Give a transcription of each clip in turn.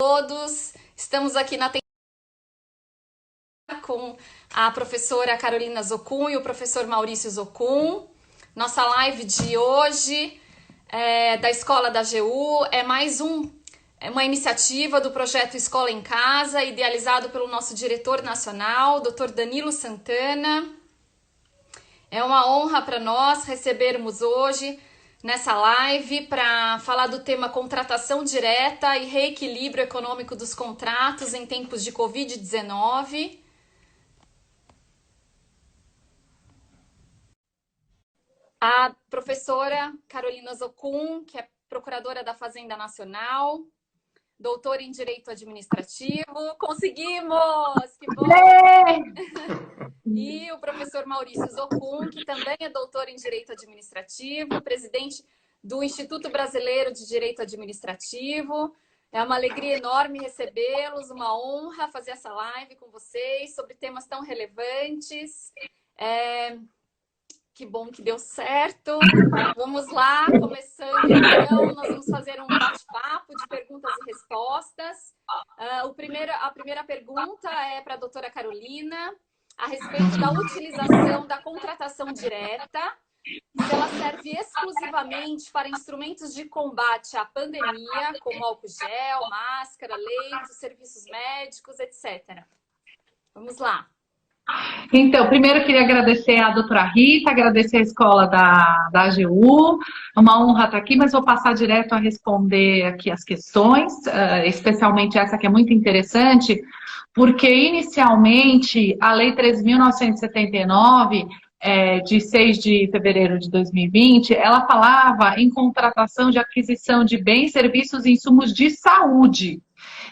Todos, estamos aqui na com a professora Carolina Zokun e o professor Maurício Zokun. Nossa live de hoje da Escola da AGU é mais uma iniciativa do projeto Escola em Casa, idealizado pelo nosso diretor nacional, Dr. Danilo Santana. É uma honra para nós recebermos hoje nessa live para falar do tema contratação direta e reequilíbrio econômico dos contratos em tempos de Covid-19. A professora Carolina Zokun, que é procuradora da Fazenda Nacional, doutora em Direito Administrativo. Conseguimos! Que bom! E o professor Maurício Zokun, que também é doutor em Direito Administrativo, presidente do Instituto Brasileiro de Direito Administrativo. É uma alegria enorme recebê-los, uma honra fazer essa live com vocês sobre temas tão relevantes. Que bom que deu certo. Vamos lá, começando então, nós vamos fazer um bate-papo de perguntas e respostas. A primeira pergunta é para a doutora Carolina, a respeito da utilização da contratação direta, se ela serve exclusivamente para instrumentos de combate à pandemia, como álcool gel, máscara, leite, serviços médicos, etc. Vamos lá. Então, primeiro eu queria agradecer a doutora Rita, agradecer a escola da AGU, é uma honra estar aqui, mas vou passar direto a responder aqui as questões, especialmente essa que é muito interessante, porque inicialmente a Lei 13.979, de 6 de fevereiro de 2020, ela falava em contratação de aquisição de bens, serviços e insumos de saúde.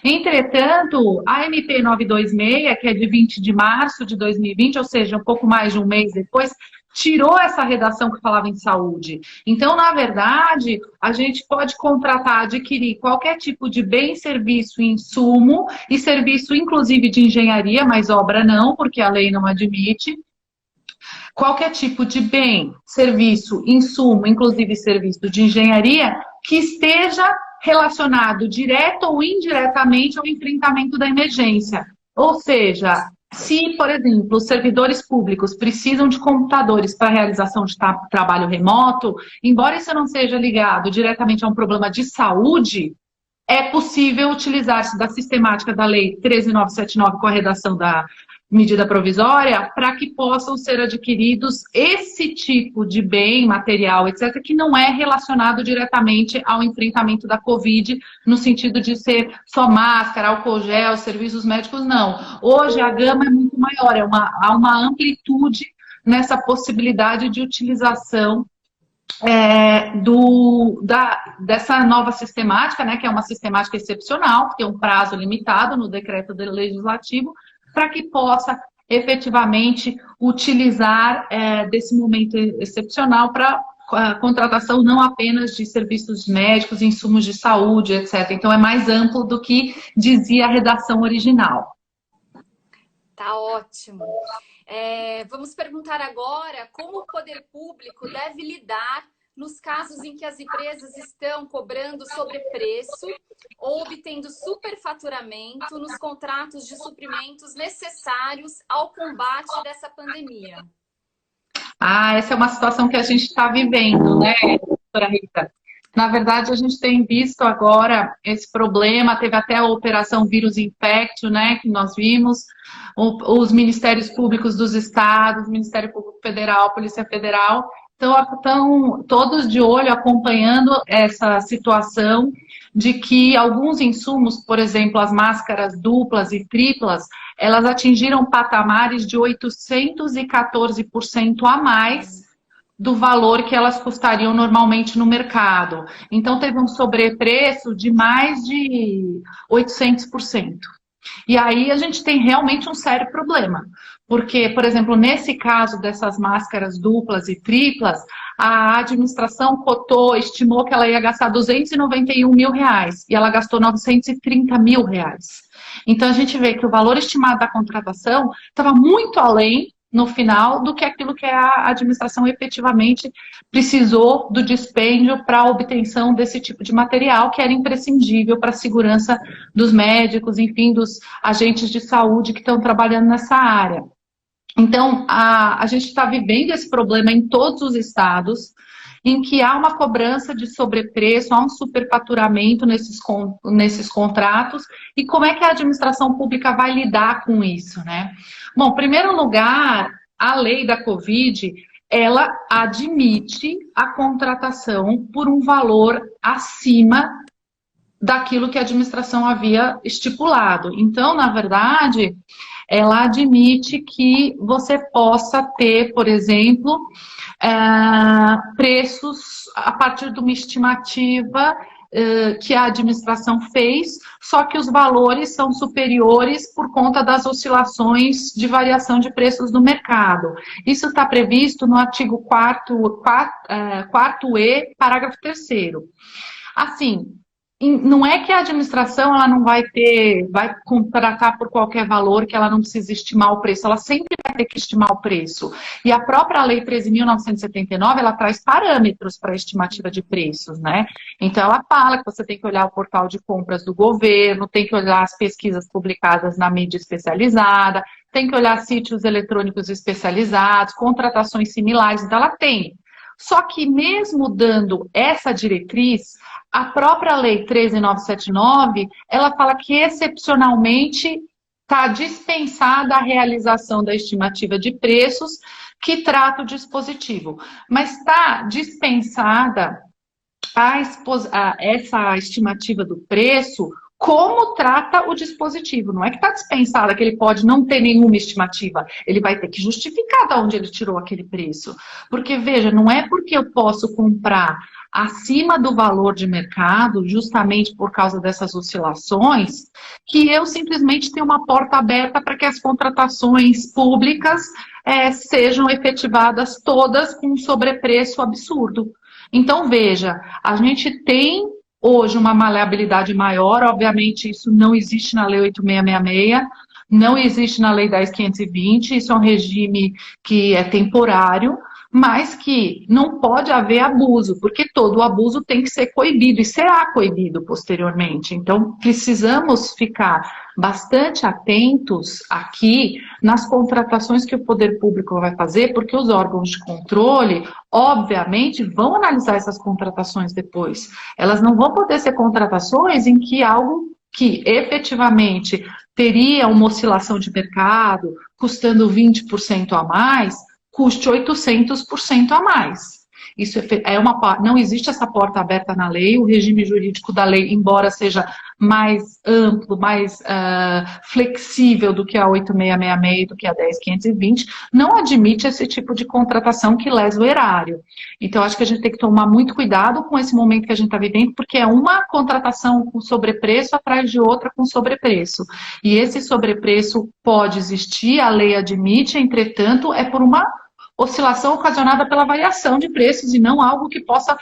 Entretanto, a MP 926, que é de 20 de março de 2020, ou seja, um pouco mais de um mês depois, tirou essa redação que falava em saúde. Então, na verdade, a gente pode contratar, adquirir qualquer tipo de bem, serviço, insumo, e serviço inclusive de engenharia, mas obra não, porque a lei não admite. Qualquer tipo de bem, serviço, insumo, inclusive serviço de engenharia, que esteja relacionado direto ou indiretamente ao enfrentamento da emergência. Ou seja, se, por exemplo, os servidores públicos precisam de computadores para a realização de trabalho remoto, embora isso não seja ligado diretamente a um problema de saúde, é possível utilizar-se da sistemática da Lei 13.979 com a redação da medida provisória para que possam ser adquiridos esse tipo de bem, material, etc., que não é relacionado diretamente ao enfrentamento da Covid, no sentido de ser só máscara, álcool gel, serviços médicos, não. Hoje a gama é muito maior, há uma amplitude nessa possibilidade de utilização dessa nova sistemática, né, que é uma sistemática excepcional, que tem um prazo limitado no decreto legislativo, para que possa efetivamente utilizar desse momento excepcional para a contratação não apenas de serviços médicos, insumos de saúde, etc. Então é mais amplo do que dizia a redação original. Tá ótimo. Vamos perguntar agora como o poder público deve lidar nos casos em que as empresas estão cobrando sobrepreço ou obtendo superfaturamento nos contratos de suprimentos necessários ao combate dessa pandemia. Essa é uma situação que a gente está vivendo, né, doutora Rita? Na verdade, a gente tem visto agora esse problema, teve até a Operação Vírus Infectio, né, que nós vimos, os Ministérios Públicos dos Estados, Ministério Público Federal, Polícia Federal, estão todos de olho acompanhando essa situação de que alguns insumos, por exemplo, as máscaras duplas e triplas, elas atingiram patamares de 814% a mais do valor que elas custariam normalmente no mercado. Então, teve um sobrepreço de mais de 800%. E aí a gente tem realmente um sério problema. Porque, por exemplo, nesse caso dessas máscaras duplas e triplas, a administração estimou que ela ia gastar R$291 mil e ela gastou R$930 mil. Então a gente vê que o valor estimado da contratação estava muito além no final do que aquilo que a administração efetivamente precisou do dispêndio para a obtenção desse tipo de material, que era imprescindível para a segurança dos médicos, enfim, dos agentes de saúde que estão trabalhando nessa área. Então, a gente está vivendo esse problema em todos os estados, em que há uma cobrança de sobrepreço, há um superfaturamento nesses contratos, e como é que a administração pública vai lidar com isso, né? Bom, em primeiro lugar, a lei da Covid, ela admite a contratação por um valor acima daquilo que a administração havia estipulado. Então, na verdade, ela admite que você possa ter, por exemplo, preços a partir de uma estimativa que a administração fez, só que os valores são superiores por conta das oscilações de variação de preços do mercado. Isso está previsto no artigo 4º-E, parágrafo 3º. Assim, não é que a administração ela não vai contratar por qualquer valor, que ela não precisa estimar o preço, ela sempre vai ter que estimar o preço. E a própria Lei 13.979, ela traz parâmetros para a estimativa de preços, né? Então, ela fala que você tem que olhar o portal de compras do governo, tem que olhar as pesquisas publicadas na mídia especializada, tem que olhar sítios eletrônicos especializados, contratações similares, então ela tem. Só que mesmo dando essa diretriz, a própria Lei 13.979, ela fala que excepcionalmente está dispensada a realização da estimativa de preços que trata o dispositivo. Mas está dispensada essa estimativa do preço como trata o dispositivo. Não é que está dispensada, que ele pode não ter nenhuma estimativa. Ele vai ter que justificar de onde ele tirou aquele preço. Porque, veja, não é porque eu posso comprar acima do valor de mercado, justamente por causa dessas oscilações, que eu simplesmente tenho uma porta aberta para que as contratações públicas sejam efetivadas todas com um sobrepreço absurdo. Então, veja, a gente tem hoje uma maleabilidade maior, obviamente isso não existe na Lei 8666, não existe na Lei 10.520, isso é um regime que é temporário, mas que não pode haver abuso, porque todo abuso tem que ser coibido e será coibido posteriormente. Então, precisamos ficar bastante atentos aqui nas contratações que o poder público vai fazer, porque os órgãos de controle, obviamente, vão analisar essas contratações depois. Elas não vão poder ser contratações em que algo que efetivamente teria uma oscilação de mercado, custando 20% a mais, custe 800% a mais. Isso não existe essa porta aberta na lei, o regime jurídico da lei, embora seja mais amplo, mais flexível do que a 8666 e do que a 10.520, não admite esse tipo de contratação que lesa o erário. Então, acho que a gente tem que tomar muito cuidado com esse momento que a gente está vivendo, porque é uma contratação com sobrepreço atrás de outra com sobrepreço. E esse sobrepreço pode existir, a lei admite, entretanto, é por uma oscilação ocasionada pela variação de preços e não algo que possa,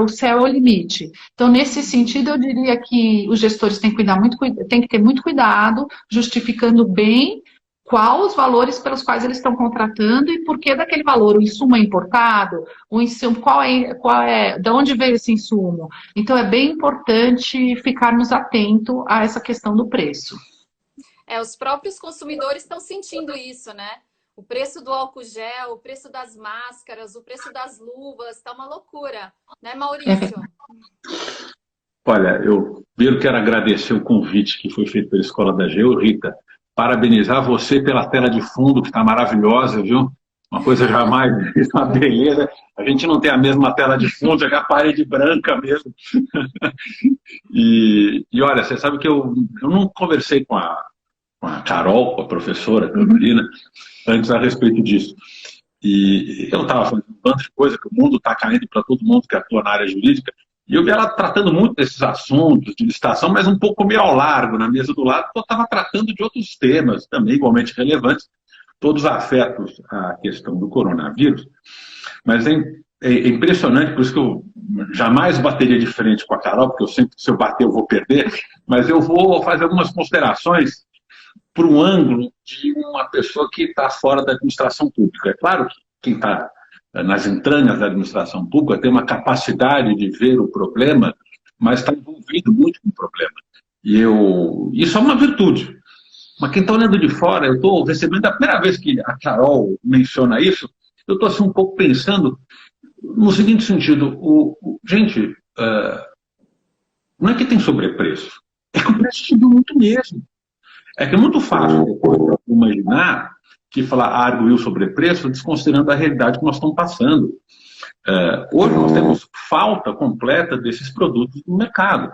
o céu é o limite. Então, nesse sentido, eu diria que os gestores têm que ter muito cuidado, justificando bem quais os valores pelos quais eles estão contratando e por que daquele valor. O insumo é importado? O insumo, de onde veio esse insumo? Então, é bem importante ficarmos atentos a essa questão do preço. Os próprios consumidores estão sentindo isso, né? O preço do álcool gel, o preço das máscaras, o preço das luvas, tá uma loucura, né, Maurício? Olha, eu primeiro quero agradecer o convite que foi feito pela Escola da AGU, Rita. Parabenizar você pela tela de fundo, que está maravilhosa, viu? Uma coisa jamais, uma beleza. A gente não tem a mesma tela de fundo, é a parede branca mesmo. E olha, você sabe que eu não conversei com a Carol, com a professora Carolina, antes a respeito disso. E eu estava fazendo um bando de coisa, que o mundo está caindo para todo mundo que atua na área jurídica, e eu vi ela tratando muito desses assuntos de licitação, mas um pouco meio ao largo, na mesa do lado, porque eu estava tratando de outros temas também igualmente relevantes, todos afetos à questão do coronavírus. Mas é impressionante, por isso que eu jamais bateria de frente com a Carol, porque eu sempre, se eu bater, eu vou perder, mas eu vou fazer algumas considerações por um ângulo de uma pessoa que está fora da administração pública. É claro que quem está nas entranhas da administração pública tem uma capacidade de ver o problema, mas está envolvido muito com o problema. Isso é uma virtude. Mas quem está olhando de fora, eu estou recebendo, a primeira vez que a Carol menciona isso, eu estou assim, um pouco pensando no seguinte sentido, gente, não é que tem sobrepreço, é que o preço subiu muito mesmo. É que é muito fácil depois imaginar que falar arguiu sobrepreço desconsiderando a realidade que nós estamos passando. Hoje nós temos falta completa desses produtos no mercado.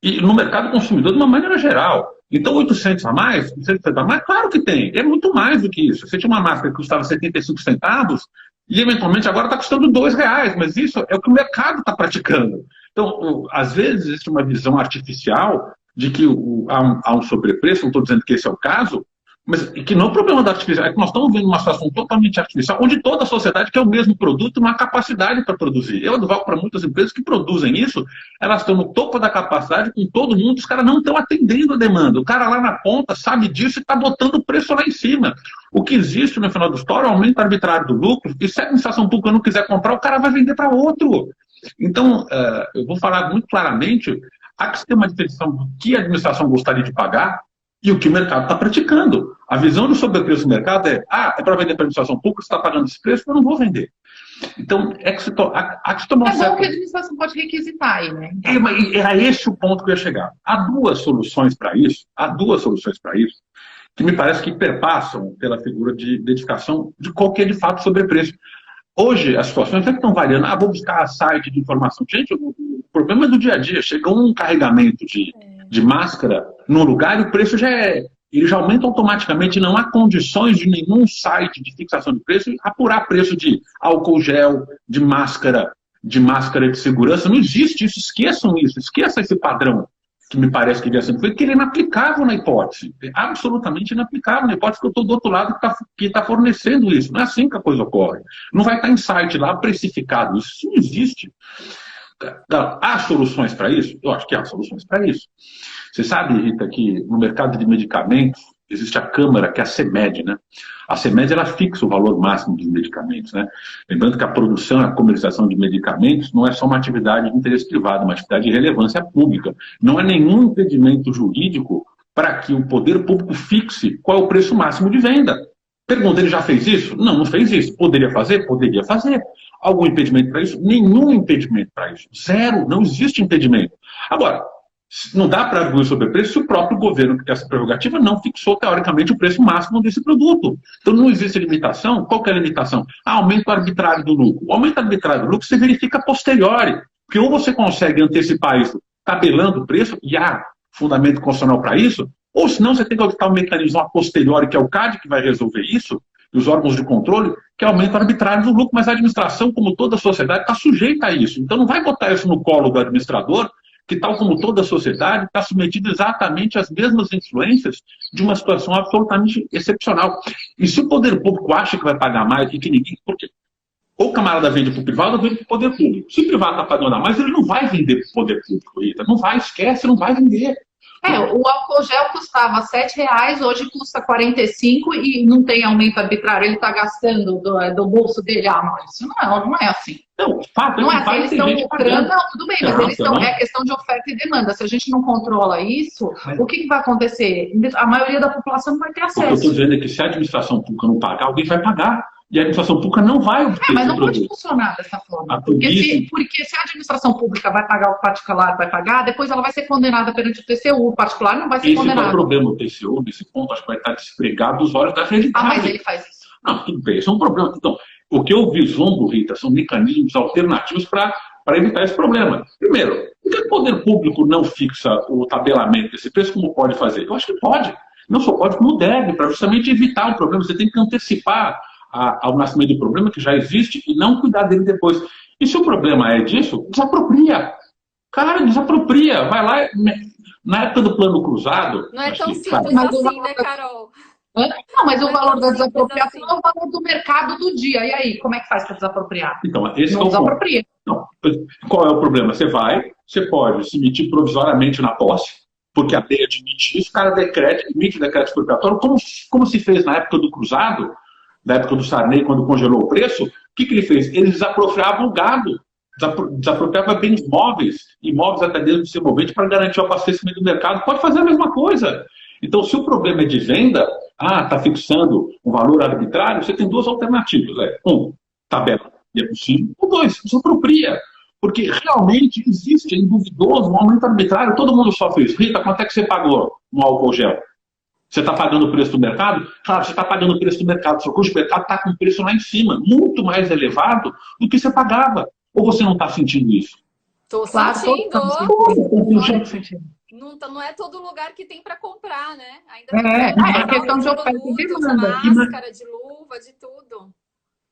E no mercado consumidor de uma maneira geral. Então, 800 a mais, 800 a mais, claro que tem. É muito mais do que isso. Você tinha uma máscara que custava 75 centavos e, eventualmente, agora está custando R$2. Mas isso é o que o mercado está praticando. Então, às vezes, existe uma visão artificial de que há um sobrepreço, não estou dizendo que esse é o caso, mas que não é o problema da artificial, é que nós estamos vendo uma situação totalmente artificial, onde toda a sociedade quer o mesmo produto, uma capacidade para produzir. Eu advogo para muitas empresas que produzem isso, elas estão no topo da capacidade com todo mundo, os caras não estão atendendo a demanda. O cara lá na ponta sabe disso e está botando o preço lá em cima. O que existe no final da história é o aumento arbitrário do lucro, e se a administração pública não quiser comprar, o cara vai vender para outro. Então, eu vou falar muito claramente, há que ter uma definição do que a administração gostaria de pagar e o que o mercado está praticando. A visão do sobrepreço do mercado é para vender para a administração pública, você está pagando esse preço, eu não vou vender. Então, há que se tomar certo. É bom que a administração pode requisitar aí, né? Era esse o ponto que eu ia chegar. Há duas soluções para isso, que me parece que perpassam pela figura de identificação de qualquer, de fato, sobrepreço. Hoje, as situações é que estão variando. Vou buscar site de informação. Gente, o problema é do dia a dia. Chega um carregamento de máscara num lugar e o preço ele já aumenta automaticamente. Não há condições de nenhum site de fixação de preço apurar preço de álcool gel, de máscara de segurança. Não existe isso. Esqueçam isso. Esqueçam esse padrão que me parece que devia ser feito, que ele é inaplicável na hipótese. É absolutamente inaplicável na hipótese que eu estou do outro lado que está fornecendo isso. Não é assim que a coisa ocorre. Não vai estar em site lá precificado. Isso não existe. Há soluções para isso? Eu acho que há soluções para isso. Você sabe, Rita, que no mercado de medicamentos existe a Câmara, que é a CMED, né? A CMED, ela fixa o valor máximo dos medicamentos, né? Lembrando que a produção e a comercialização de medicamentos não é só uma atividade de interesse privado, é uma atividade de relevância pública. Não há nenhum impedimento jurídico para que o poder público fixe qual é o preço máximo de venda. Pergunta, ele já fez isso? Não fez isso. Poderia fazer? Poderia fazer. Algum impedimento para isso? Nenhum impedimento para isso. Zero. Não existe impedimento. Agora, não dá para arguir sobre o preço se o próprio governo que tem essa prerrogativa não fixou, teoricamente, o preço máximo desse produto. Então, não existe limitação. Qual que é a limitação? Aumento arbitrário do lucro. O aumento arbitrário do lucro se verifica a posteriori. Porque ou você consegue antecipar isso tabelando o preço, e há fundamento constitucional para isso, ou senão você tem que adoptar um mecanismo a posteriori, que é o CAD que vai resolver isso, e os órgãos de controle, que é aumento arbitrário do lucro. Mas a administração, como toda a sociedade, está sujeita a isso. Então, não vai botar isso no colo do administrador, que, tal como toda a sociedade, está submetido exatamente às mesmas influências de uma situação absolutamente excepcional. E se o poder público acha que vai pagar mais e que ninguém... Por quê? Ou o camarada vende para o privado ou vende para o poder público. Se o privado está pagando a mais, ele não vai vender para o poder público, Rita. Não vai, esquece, não vai vender. O álcool gel custava R$7, hoje custa 45 e não tem aumento arbitrário. Ele está gastando do bolso dele. Mas isso não é assim. Não, fato, não é assim, eles estão lucrando, não, tudo bem, mas eles estão, é questão de oferta e demanda. Se a gente não controla isso, o que vai acontecer? A maioria da população não vai ter acesso. O que eu estou dizendo é que se a administração pública não pagar, alguém vai pagar. E a administração pública não vai obter mas não pode funcionar dessa forma. Porque se a administração pública vai pagar, o particular vai pagar, depois ela vai ser condenada perante o TCU. O particular não vai ser condenado. Esse é o problema do TCU, nesse ponto, acho que vai estar despregado dos olhos da realidade. Mas ele faz isso. Não, tudo bem, isso é um problema. Então, o que eu vislumbro, Rita, são mecanismos alternativos para evitar esse problema. Primeiro, por que o poder público não fixa o tabelamento desse preço como pode fazer? Eu acho que pode. Não só pode, como deve, para justamente evitar o problema. Você tem que antecipar ao nascimento do problema que já existe e não cuidar dele depois. E se o problema é disso, desapropria. Cara, desapropria. Vai lá, na época do plano cruzado... Não é tão simples assim, né, Carol? Não, mas o valor da desapropriação é o valor do mercado do dia. E aí, como é que faz para desapropriar? Então, esse não desapropria. Não. Qual é o problema? Você pode se emitir provisoriamente na posse, porque a lei admite isso, o cara emite decreto expropriatório, como se fez na época do Cruzado, na época do Sarney, quando congelou o preço. O que ele fez? Eles desapropriavam o gado, desapropriava bens móveis, imóveis até mesmo de semovente, para garantir o abastecimento do mercado. Pode fazer a mesma coisa. Então, se o problema é de venda, está fixando um valor arbitrário, você tem duas alternativas. Tabela, e é possível. Ou dois, desapropria. Porque realmente existe, é duvidoso, um aumento arbitrário. Todo mundo sofre isso. Rita, quanto é que você pagou no álcool gel? Você está pagando o preço do mercado? Claro, você está pagando o preço do mercado. Seu custo de mercado está com o preço lá em cima, muito mais elevado do que você pagava. Ou você não está sentindo isso? Estou Claro, sentindo. sentindo. Não é todo lugar que tem para comprar, né? Ainda é questão de oferta e demanda. Máscara, de luva, de tudo.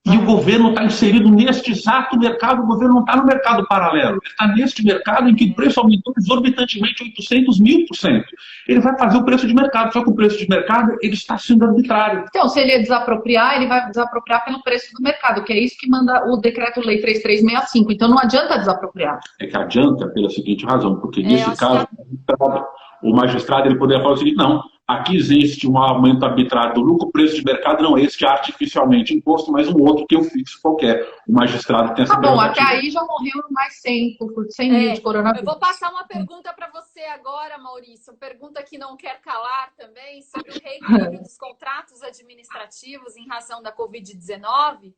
E o governo está inserido neste exato mercado, o governo não está no mercado paralelo, ele está neste mercado em que o preço aumentou exorbitantemente 800.000%. Ele vai fazer o preço de mercado, só que o preço de mercado ele está sendo arbitrário. Então, se ele desapropriar, ele vai desapropriar pelo preço do mercado, que é isso que manda o Decreto-Lei 3365. Então, não adianta desapropriar. É que adianta pela seguinte razão, porque nesse caso, o magistrado ele poderia falar o seguinte: não, aqui existe um aumento arbitrário do lucro, o preço de mercado não é este artificialmente imposto, mas um outro que eu fixo qualquer. O magistrado tem essa prerrogativa. Até aí já morreu mais 100 mil de coronavírus. Eu vou passar uma pergunta para você agora, Maurício. Pergunta que não quer calar também, sobre o reequilíbrio dos contratos administrativos em razão da Covid-19.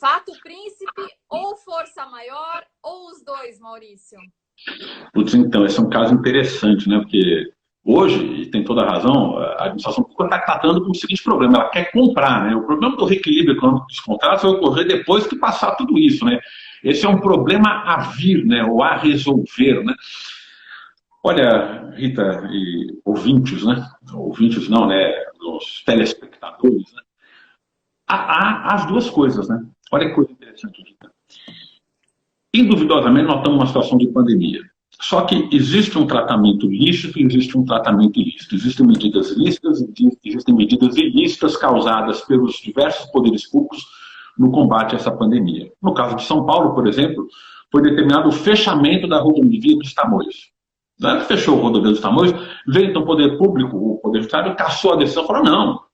Fato príncipe ou força maior, ou os dois, Maurício? Putz, então, esse é um caso interessante, né? Porque hoje, e tem toda a razão, a administração pública está tratando com o seguinte problema: ela quer comprar, né? O problema do reequilíbrio econômico dos contratos vai ocorrer depois que passar tudo isso, né? Esse é um problema a vir, né? Ou a resolver, né? Olha, Rita e ouvintes, né? Ouvintes não, né? Os telespectadores, né? Há as duas coisas, né? Olha que coisa interessante, Rita. Induvidosamente, nós estamos numa situação de pandemia. Só que existe um tratamento lícito e existe um tratamento ilícito. Existem medidas lícitas e existem medidas ilícitas causadas pelos diversos poderes públicos no combate a essa pandemia. No caso de São Paulo, por exemplo, foi determinado o fechamento da rodovia dos Tamoios. Na hora que fechou a rodovia dos Tamoios, veio então o poder público, o poder judiciário, cassou a decisão e falou: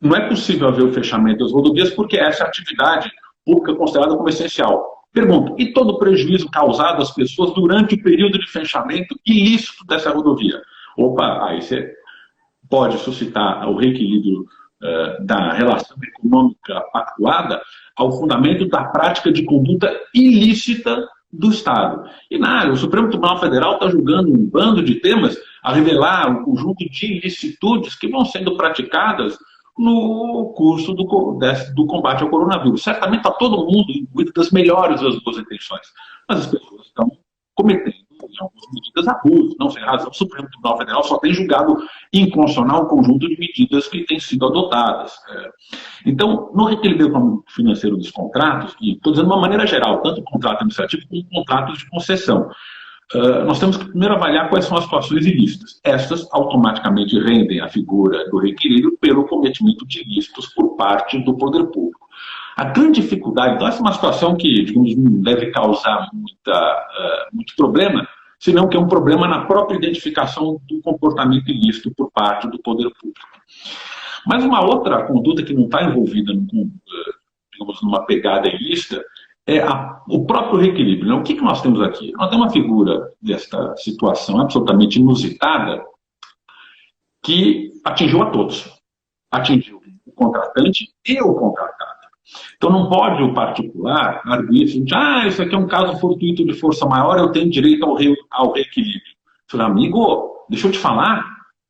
não é possível haver o fechamento das rodovias porque essa é a atividade pública considerada como essencial. Pergunto, e todo o prejuízo causado às pessoas durante o período de fechamento ilícito dessa rodovia? Opa, aí você pode suscitar o reequilíbrio da relação econômica pactuada ao fundamento da prática de conduta ilícita do Estado. E o Supremo Tribunal Federal está julgando um bando de temas a revelar um conjunto de ilicitudes que vão sendo praticadas no curso do combate ao coronavírus. Certamente está todo mundo imbuído das melhores das boas intenções, mas as pessoas estão cometendo, em algumas medidas, abusos. Não sem razão, o Supremo Tribunal Federal só tem julgado inconstitucional um conjunto de medidas que têm sido adotadas. Então, no reequilíbrio financeiro dos contratos, e estou dizendo de uma maneira geral, tanto o contrato administrativo como o contrato de concessão, nós temos que primeiro avaliar quais são as situações ilícitas. Estas automaticamente rendem a figura do reequilíbrio pelo cometimento de ilícitos por parte do poder público. A grande dificuldade, então, essa é uma situação que, digamos, não deve causar muito problema, senão que é um problema na própria identificação do comportamento ilícito por parte do poder público. Mas uma outra conduta que não está envolvida, digamos, numa pegada ilícita, é o próprio reequilíbrio. Né? O que nós temos aqui? Nós temos uma figura desta situação absolutamente inusitada que atingiu a todos. Atingiu o contratante e o contratado. Então não pode o particular arguir assim, isso aqui é um caso fortuito de força maior, eu tenho direito ao reequilíbrio. Eu falei, amigo, deixa eu te falar,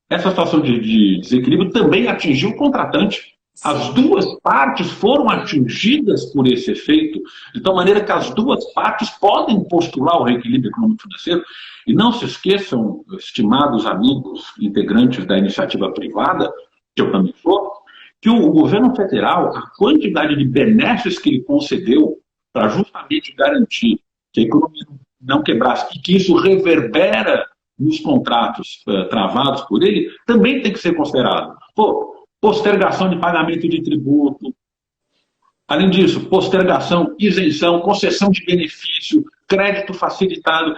essa situação de desequilíbrio também atingiu o contratante. As duas partes foram atingidas por esse efeito, de tal maneira que as duas partes podem postular o reequilíbrio econômico-financeiro. E não se esqueçam, estimados amigos integrantes da iniciativa privada, que eu também sou, que o governo federal, a quantidade de benesses que ele concedeu para justamente garantir que a economia não quebrasse e que isso reverbera nos contratos travados por ele, também tem que ser considerado. Postergação de pagamento de tributo. Além disso, postergação, isenção, concessão de benefício, crédito facilitado.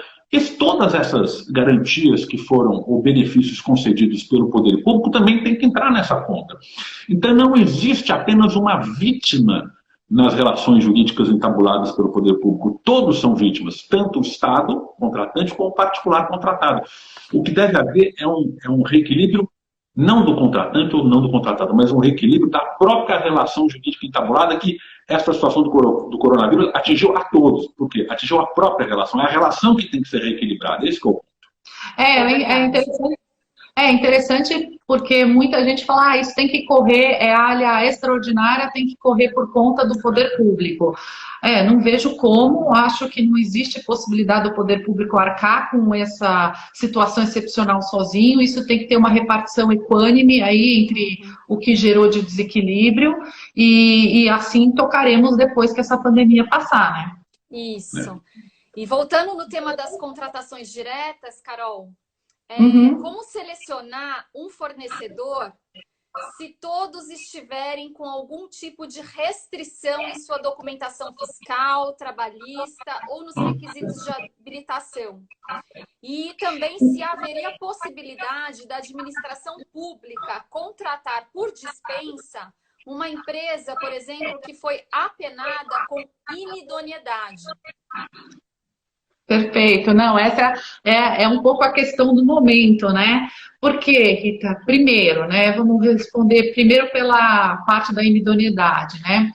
Todas essas garantias que foram, ou benefícios concedidos pelo poder público, também tem que entrar nessa conta. Então, não existe apenas uma vítima nas relações jurídicas entabuladas pelo poder público. Todos são vítimas, tanto o Estado, contratante, como o particular contratado. O que deve haver é um reequilíbrio, não do contratante ou não do contratado, mas um reequilíbrio da própria relação jurídica entabulada, que essa situação do coronavírus atingiu a todos. Por quê? Atingiu a própria relação. É a relação que tem que ser reequilibrada. Esse que é o ponto. É interessante porque muita gente fala, isso tem que correr, a área extraordinária tem que correr por conta do poder público. Não vejo como, acho que não existe possibilidade do poder público arcar com essa situação excepcional sozinho, isso tem que ter uma repartição equânime aí entre o que gerou de desequilíbrio e assim tocaremos depois que essa pandemia passar, né? Isso. E voltando no tema das contratações diretas, Carol, como selecionar um fornecedor se todos estiverem com algum tipo de restrição em sua documentação fiscal, trabalhista ou nos requisitos de habilitação? E também se haveria possibilidade da administração pública contratar por dispensa uma empresa, por exemplo, que foi apenada com inidoneidade. Perfeito. Não, essa é um pouco a questão do momento, né? Por quê, Rita? Primeiro, né? Vamos responder primeiro pela parte da inidoneidade, né?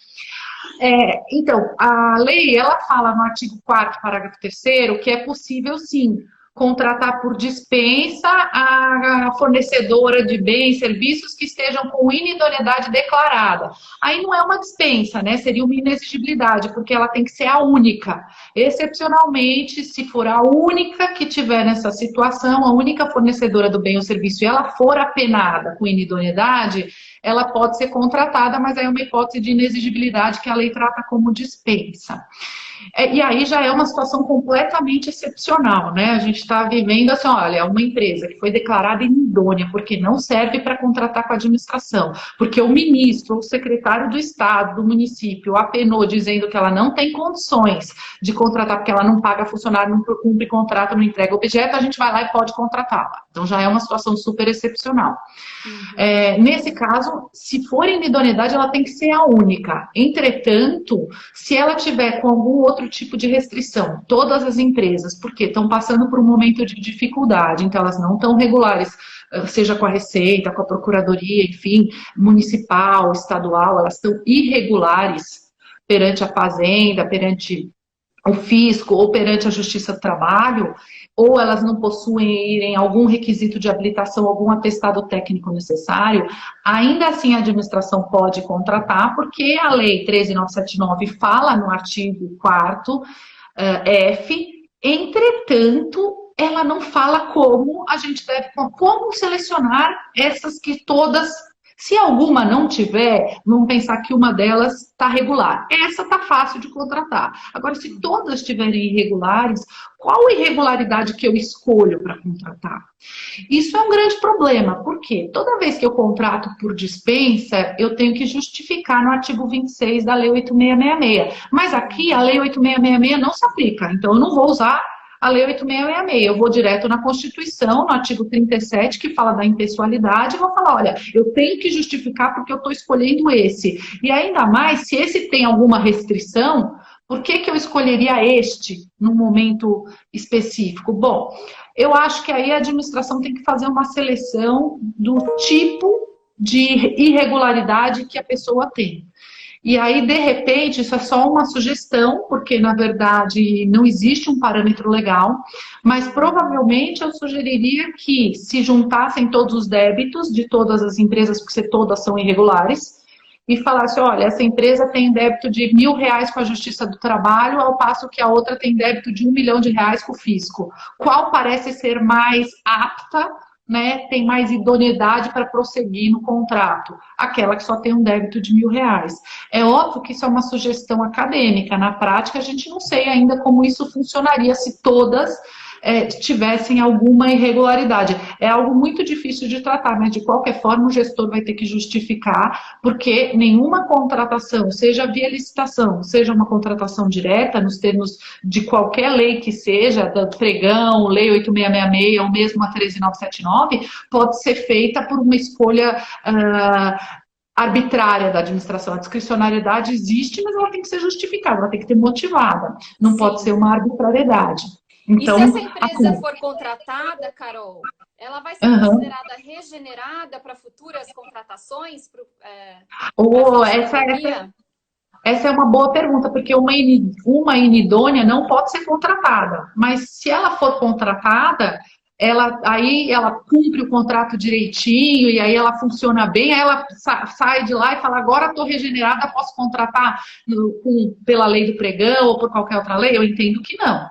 Então, a lei, ela fala no artigo 4º, parágrafo 3º, que é possível, sim, contratar por dispensa a fornecedora de bens e serviços que estejam com inidoneidade declarada. Aí não é uma dispensa, né? Seria uma inexigibilidade, porque ela tem que ser a única. Excepcionalmente, se for a única que tiver nessa situação, a única fornecedora do bem ou serviço, e ela for apenada com inidoneidade, ela pode ser contratada, mas aí é uma hipótese de inexigibilidade que a lei trata como dispensa. E aí já é uma situação completamente excepcional, né? A gente está vivendo assim, olha, uma empresa que foi declarada inidônea porque não serve para contratar com a administração, porque o ministro, o secretário do Estado, do município, apenou dizendo que ela não tem condições de contratar porque ela não paga funcionário, não cumpre contrato, não entrega objeto, a gente vai lá e pode contratá-la. Então já é uma situação super excepcional. Nesse caso, se for inidoneidade, ela tem que ser a única. Entretanto, se ela tiver com algum outro tipo de restrição, todas as empresas, porque estão passando por um momento de dificuldade, então elas não estão regulares, seja com a Receita, com a Procuradoria, enfim, municipal, estadual, elas estão irregulares perante a Fazenda, perante o fisco ou perante a Justiça do Trabalho, ou elas não possuem algum requisito de habilitação, algum atestado técnico necessário, ainda assim a administração pode contratar, porque a Lei 13.979 fala no artigo 4º F, entretanto, ela não fala como a gente deve, como selecionar essas que todas. Se alguma não tiver, vamos pensar que uma delas está regular. Essa está fácil de contratar. Agora, se todas estiverem irregulares, qual irregularidade que eu escolho para contratar? Isso é um grande problema, porque toda vez que eu contrato por dispensa, eu tenho que justificar no artigo 26 da Lei 8.666. Mas aqui, a Lei 8.666 não se aplica, então eu não vou usar a Lei 8.666, eu vou direto na Constituição, no artigo 37, que fala da impessoalidade, e vou falar, olha, eu tenho que justificar porque eu estou escolhendo esse. E ainda mais, se esse tem alguma restrição, por que eu escolheria este num momento específico? Bom, eu acho que aí a administração tem que fazer uma seleção do tipo de irregularidade que a pessoa tem. E aí, de repente, isso é só uma sugestão, porque, na verdade, não existe um parâmetro legal, mas provavelmente eu sugeriria que se juntassem todos os débitos de todas as empresas, porque todas são irregulares, e falasse, olha, essa empresa tem débito de R$1.000 com a Justiça do Trabalho, ao passo que a outra tem débito de R$1 milhão com o fisco. Qual parece ser mais apta, né, tem mais idoneidade para prosseguir no contrato? Aquela que só tem um débito de R$1.000. É óbvio que isso é uma sugestão acadêmica. Na prática, a gente não sei ainda como isso funcionaria se todas tivessem alguma irregularidade. É algo muito difícil de tratar, mas de qualquer forma o gestor vai ter que justificar, porque nenhuma contratação, seja via licitação, seja uma contratação direta, nos termos de qualquer lei que seja, do pregão, lei 8666 ou mesmo a 13979, pode ser feita por uma escolha arbitrária da administração. A discricionariedade existe, mas ela tem que ser justificada, ela tem que ser motivada. Não pode ser uma arbitrariedade. Então, e se essa empresa for contratada, Carol, ela vai ser considerada regenerada para futuras contratações? Essa é uma boa pergunta, porque uma inidônea não pode ser contratada. Mas se ela for contratada, aí ela cumpre o contrato direitinho, e aí ela funciona bem, aí ela sai de lá e fala, agora estou regenerada, posso contratar pela lei do pregão ou por qualquer outra lei? Eu entendo que não.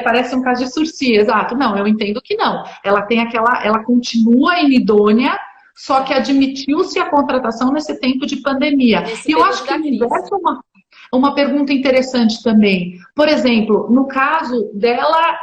Parece um caso de Sursi, exato. Não, eu entendo que não. Ela continua inidônea, só que admitiu-se a contratação nesse tempo de pandemia. E eu acho que uma pergunta interessante também. Por exemplo, no caso dela,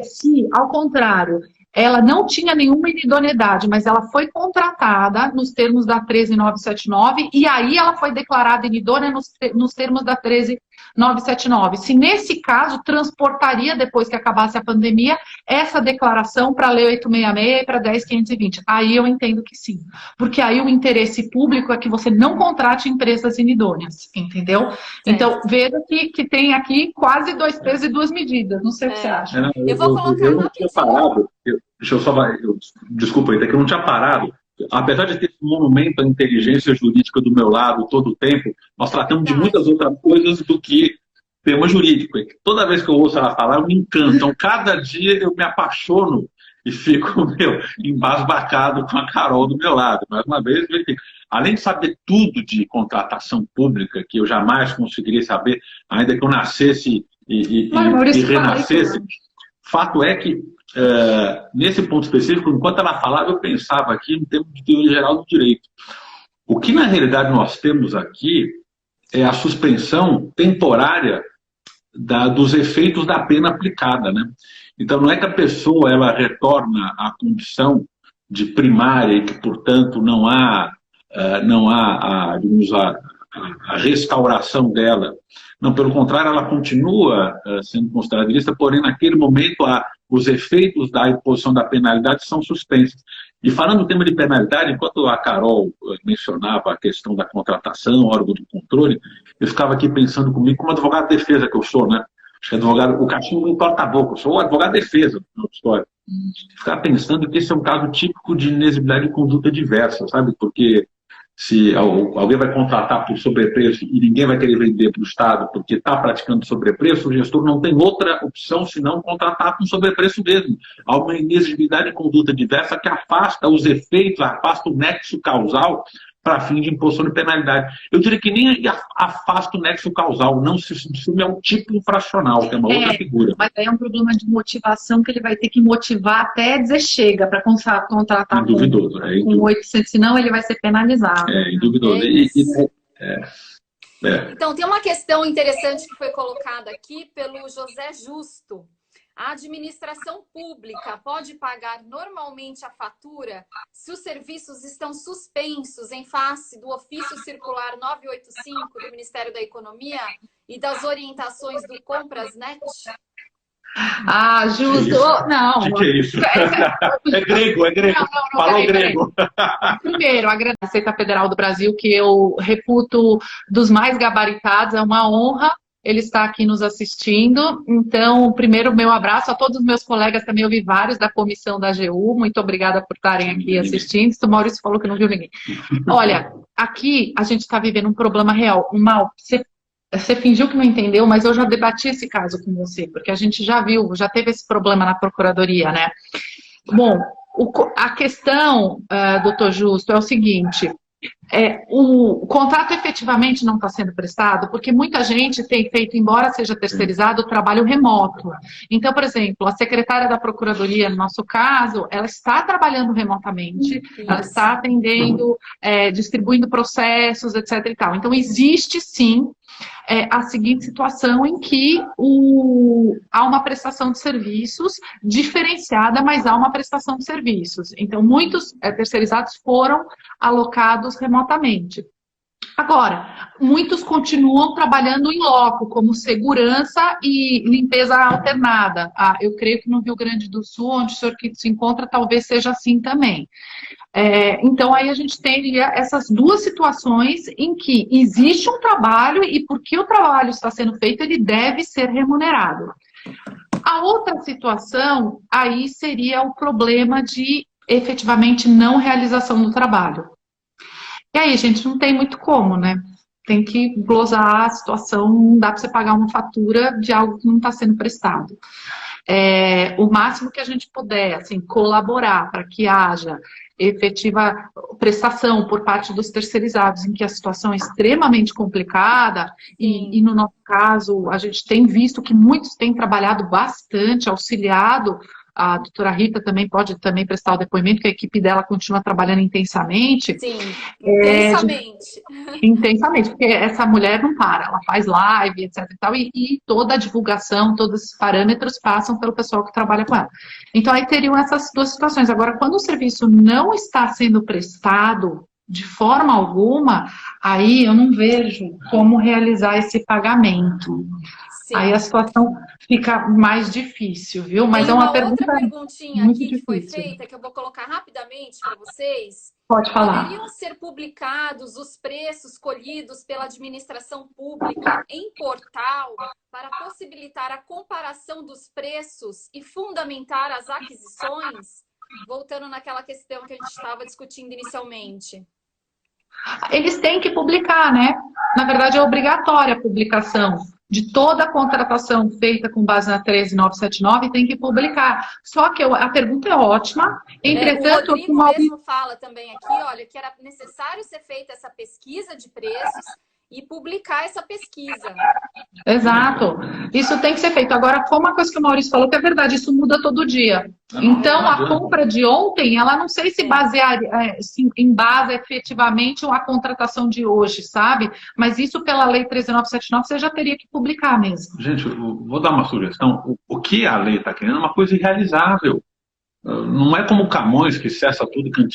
se, ao contrário, ela não tinha nenhuma inidoneidade, mas ela foi contratada nos termos da 13979 e aí ela foi declarada inidônea nos termos da 13979. Se nesse caso transportaria, depois que acabasse a pandemia, essa declaração para a Lei 866 e para a 10520. Aí eu entendo que sim. Porque aí o interesse público é que você não contrate empresas inidôneas, entendeu? Então, veja que tem aqui quase 2 pesos e 2 medidas. Não sei o que você acha. Eu vou colocar eu não tinha parado. Desculpa aí, é que eu não tinha parado. Apesar de ter esse monumento à inteligência jurídica do meu lado todo o tempo, nós tratamos de muitas outras coisas do que tema jurídico. Toda vez que eu ouço ela falar, eu me encanto. Então, cada dia eu me apaixono e fico, embasbacado com a Carol do meu lado. Mais uma vez, além de saber tudo de contratação pública, que eu jamais conseguiria saber, ainda que eu nascesse e renascesse, fato é que nesse ponto específico, enquanto ela falava, eu pensava aqui no termo de teoria geral do direito. O que, na realidade, nós temos aqui é a suspensão temporária dos efeitos da pena aplicada, né? Então, não é que a pessoa ela retorna à condição de primária e que, portanto, não há a restauração dela. Não, pelo contrário, ela continua sendo considerada ilícita, porém, naquele momento, os efeitos da imposição da penalidade são suspensos. E falando do tema de penalidade, enquanto a Carol mencionava a questão da contratação, órgão de controle, eu ficava aqui pensando comigo, como advogado de defesa que eu sou, né? Acho que o cachimbo não importa a boca, eu sou advogado de defesa na história. Ficar pensando que esse é um caso típico de inexigibilidade de conduta diversa, sabe? Porque se alguém vai contratar por sobrepreço e ninguém vai querer vender para o Estado porque está praticando sobrepreço, o gestor não tem outra opção senão contratar com sobrepreço mesmo. Há uma inexigibilidade de conduta diversa que afasta os efeitos, afasta o nexo causal para fim de imposição de penalidade. Eu diria que nem afasta o nexo causal, não se subsume ao tipo infracional, que é uma outra figura. Mas aí é um problema de motivação que ele vai ter que motivar até dizer chega para contratar induvidoso, com 800, senão ele vai ser penalizado. Induvidoso. Então, tem uma questão interessante que foi colocada aqui pelo José Justo. A administração pública pode pagar normalmente a fatura se os serviços estão suspensos em face do ofício circular 985 do Ministério da Economia e das orientações do Compras.net? Justo. Não. O que é isso? É grego. Não, falou grego. Primeiro, agradeço a Receita Federal do Brasil, que eu reputo dos mais gabaritados, é uma honra ele está aqui nos assistindo. Então, primeiro, meu abraço a todos os meus colegas, também eu vi vários da comissão da AGU, muito obrigada por estarem aqui assistindo. O Maurício falou que não viu ninguém. Olha, aqui a gente está vivendo um problema real. Você fingiu que não entendeu, mas eu já debati esse caso com você, porque a gente já viu, já teve esse problema na Procuradoria, né? Bom, a questão, doutor Justo, é o seguinte... o contrato efetivamente não está sendo prestado porque muita gente tem feito, embora seja terceirizado, o trabalho remoto. Então, por exemplo, a secretária da Procuradoria, no nosso caso, ela está trabalhando remotamente, ela está atendendo, distribuindo processos, etc. e tal. Então, existe sim a seguinte situação em que há uma prestação de serviços diferenciada, mas há uma prestação de serviços. Então, muitos terceirizados foram alocados remotamente. Agora, muitos continuam trabalhando em loco, como segurança e limpeza alternada. Eu creio que no Rio Grande do Sul, onde o senhor se encontra, talvez seja assim também. Então, aí a gente tem essas duas situações em que existe um trabalho e porque o trabalho está sendo feito, ele deve ser remunerado. A outra situação, aí seria o problema de efetivamente não realização do trabalho. E aí, gente, não tem muito como, né? Tem que glosar a situação, não dá para você pagar uma fatura de algo que não está sendo prestado. O máximo que a gente puder, assim, colaborar para que haja efetiva prestação por parte dos terceirizados, em que a situação é extremamente complicada, e no nosso caso, a gente tem visto que muitos têm trabalhado bastante, auxiliado. A doutora Rita também pode prestar o depoimento, que a equipe dela continua trabalhando intensamente. Sim, intensamente. Intensamente, porque essa mulher não para, ela faz live, etc. e tal, e toda a divulgação, todos os parâmetros passam pelo pessoal que trabalha com ela. Então, aí teriam essas duas situações. Agora, quando o serviço não está sendo prestado de forma alguma, aí eu não vejo como realizar esse pagamento. Sim. Aí a situação fica mais difícil, viu? Mas tem é uma pergunta outra perguntinha aqui que foi feita, que eu vou colocar rapidamente para vocês. Pode falar. Poderiam ser publicados os preços colhidos pela administração pública em portal para possibilitar a comparação dos preços e fundamentar as aquisições? Voltando naquela questão que a gente estava discutindo inicialmente. Eles têm que publicar, né? Na verdade, é obrigatória a publicação de toda a contratação feita com base na 13979, tem que publicar. Só que a pergunta é ótima, entretanto... O Rodrigo mesmo fala também aqui, olha, que era necessário ser feita essa pesquisa de preços e publicar essa pesquisa. Exato. Isso tem que ser feito. Agora, foi uma coisa que o Maurício falou que é verdade, isso muda todo dia. Então, a compra de ontem, ela não sei se se embasa efetivamente a contratação de hoje, sabe? Mas isso pela lei 13979 você já teria que publicar mesmo. Gente, eu vou dar uma sugestão. O que a lei está querendo é uma coisa irrealizável. Não é como Camões, que cessa tudo que a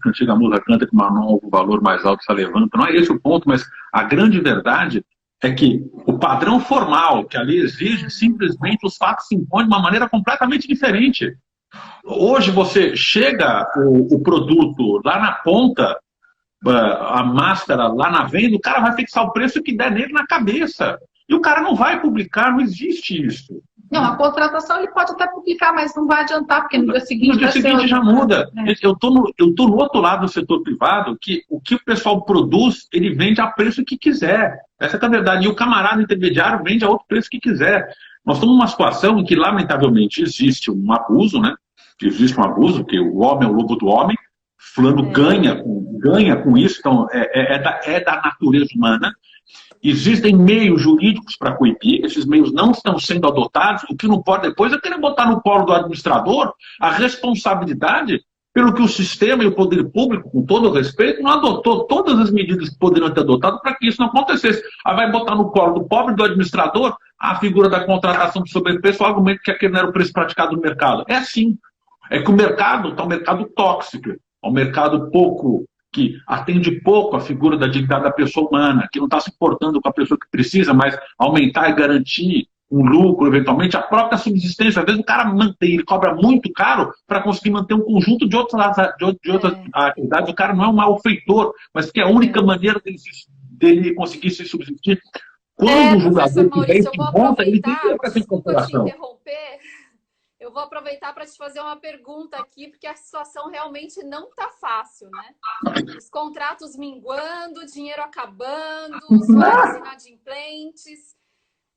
antiga musa canta, que um novo valor mais alto se levanta. Não é esse o ponto, mas a grande verdade é que o padrão formal que a lei exige, simplesmente os fatos se impõem de uma maneira completamente diferente. Hoje você chega o produto lá na ponta, a máscara lá na venda, o cara vai fixar o preço que der nele na cabeça. E o cara não vai publicar, não existe isso. Não, a contratação ele pode até publicar, mas não vai adiantar, porque no dia seguinte... No dia seguinte já muda. Eu tô no outro lado do setor privado, que o que o pessoal produz, ele vende a preço que quiser. Essa é a verdade. E o camarada intermediário vende a outro preço que quiser. Nós estamos numa situação em que, lamentavelmente, existe um abuso, né? Existe um abuso, porque o homem é o lobo do homem, fulano ganha com isso, então é da natureza humana. Existem meios jurídicos para coibir, esses meios não estão sendo adotados. O que não pode depois é querer botar no colo do administrador a responsabilidade pelo que o sistema e o poder público, com todo o respeito, não adotou todas as medidas que poderiam ter adotado para que isso não acontecesse. Aí vai botar no colo do pobre, do administrador, a figura da contratação de sobrepreço, o argumento que aquele não era o preço praticado no mercado. É assim. É que o mercado está um mercado tóxico, é um mercado que atende pouco a figura da dignidade da pessoa humana, que não está se importando com a pessoa que precisa, mas aumentar e garantir um lucro, eventualmente, a própria subsistência. Às vezes o cara ele cobra muito caro para conseguir manter um conjunto de outras atividades. O cara não é um malfeitor, mas que é a única maneira dele conseguir se subsistir. Quando o julgador tiver esse monta, ele tem que ter essa incorporação. Eu vou aproveitar para te fazer uma pergunta aqui, porque a situação realmente não está fácil, né? Os contratos minguando, o dinheiro acabando, os usuários inadimplentes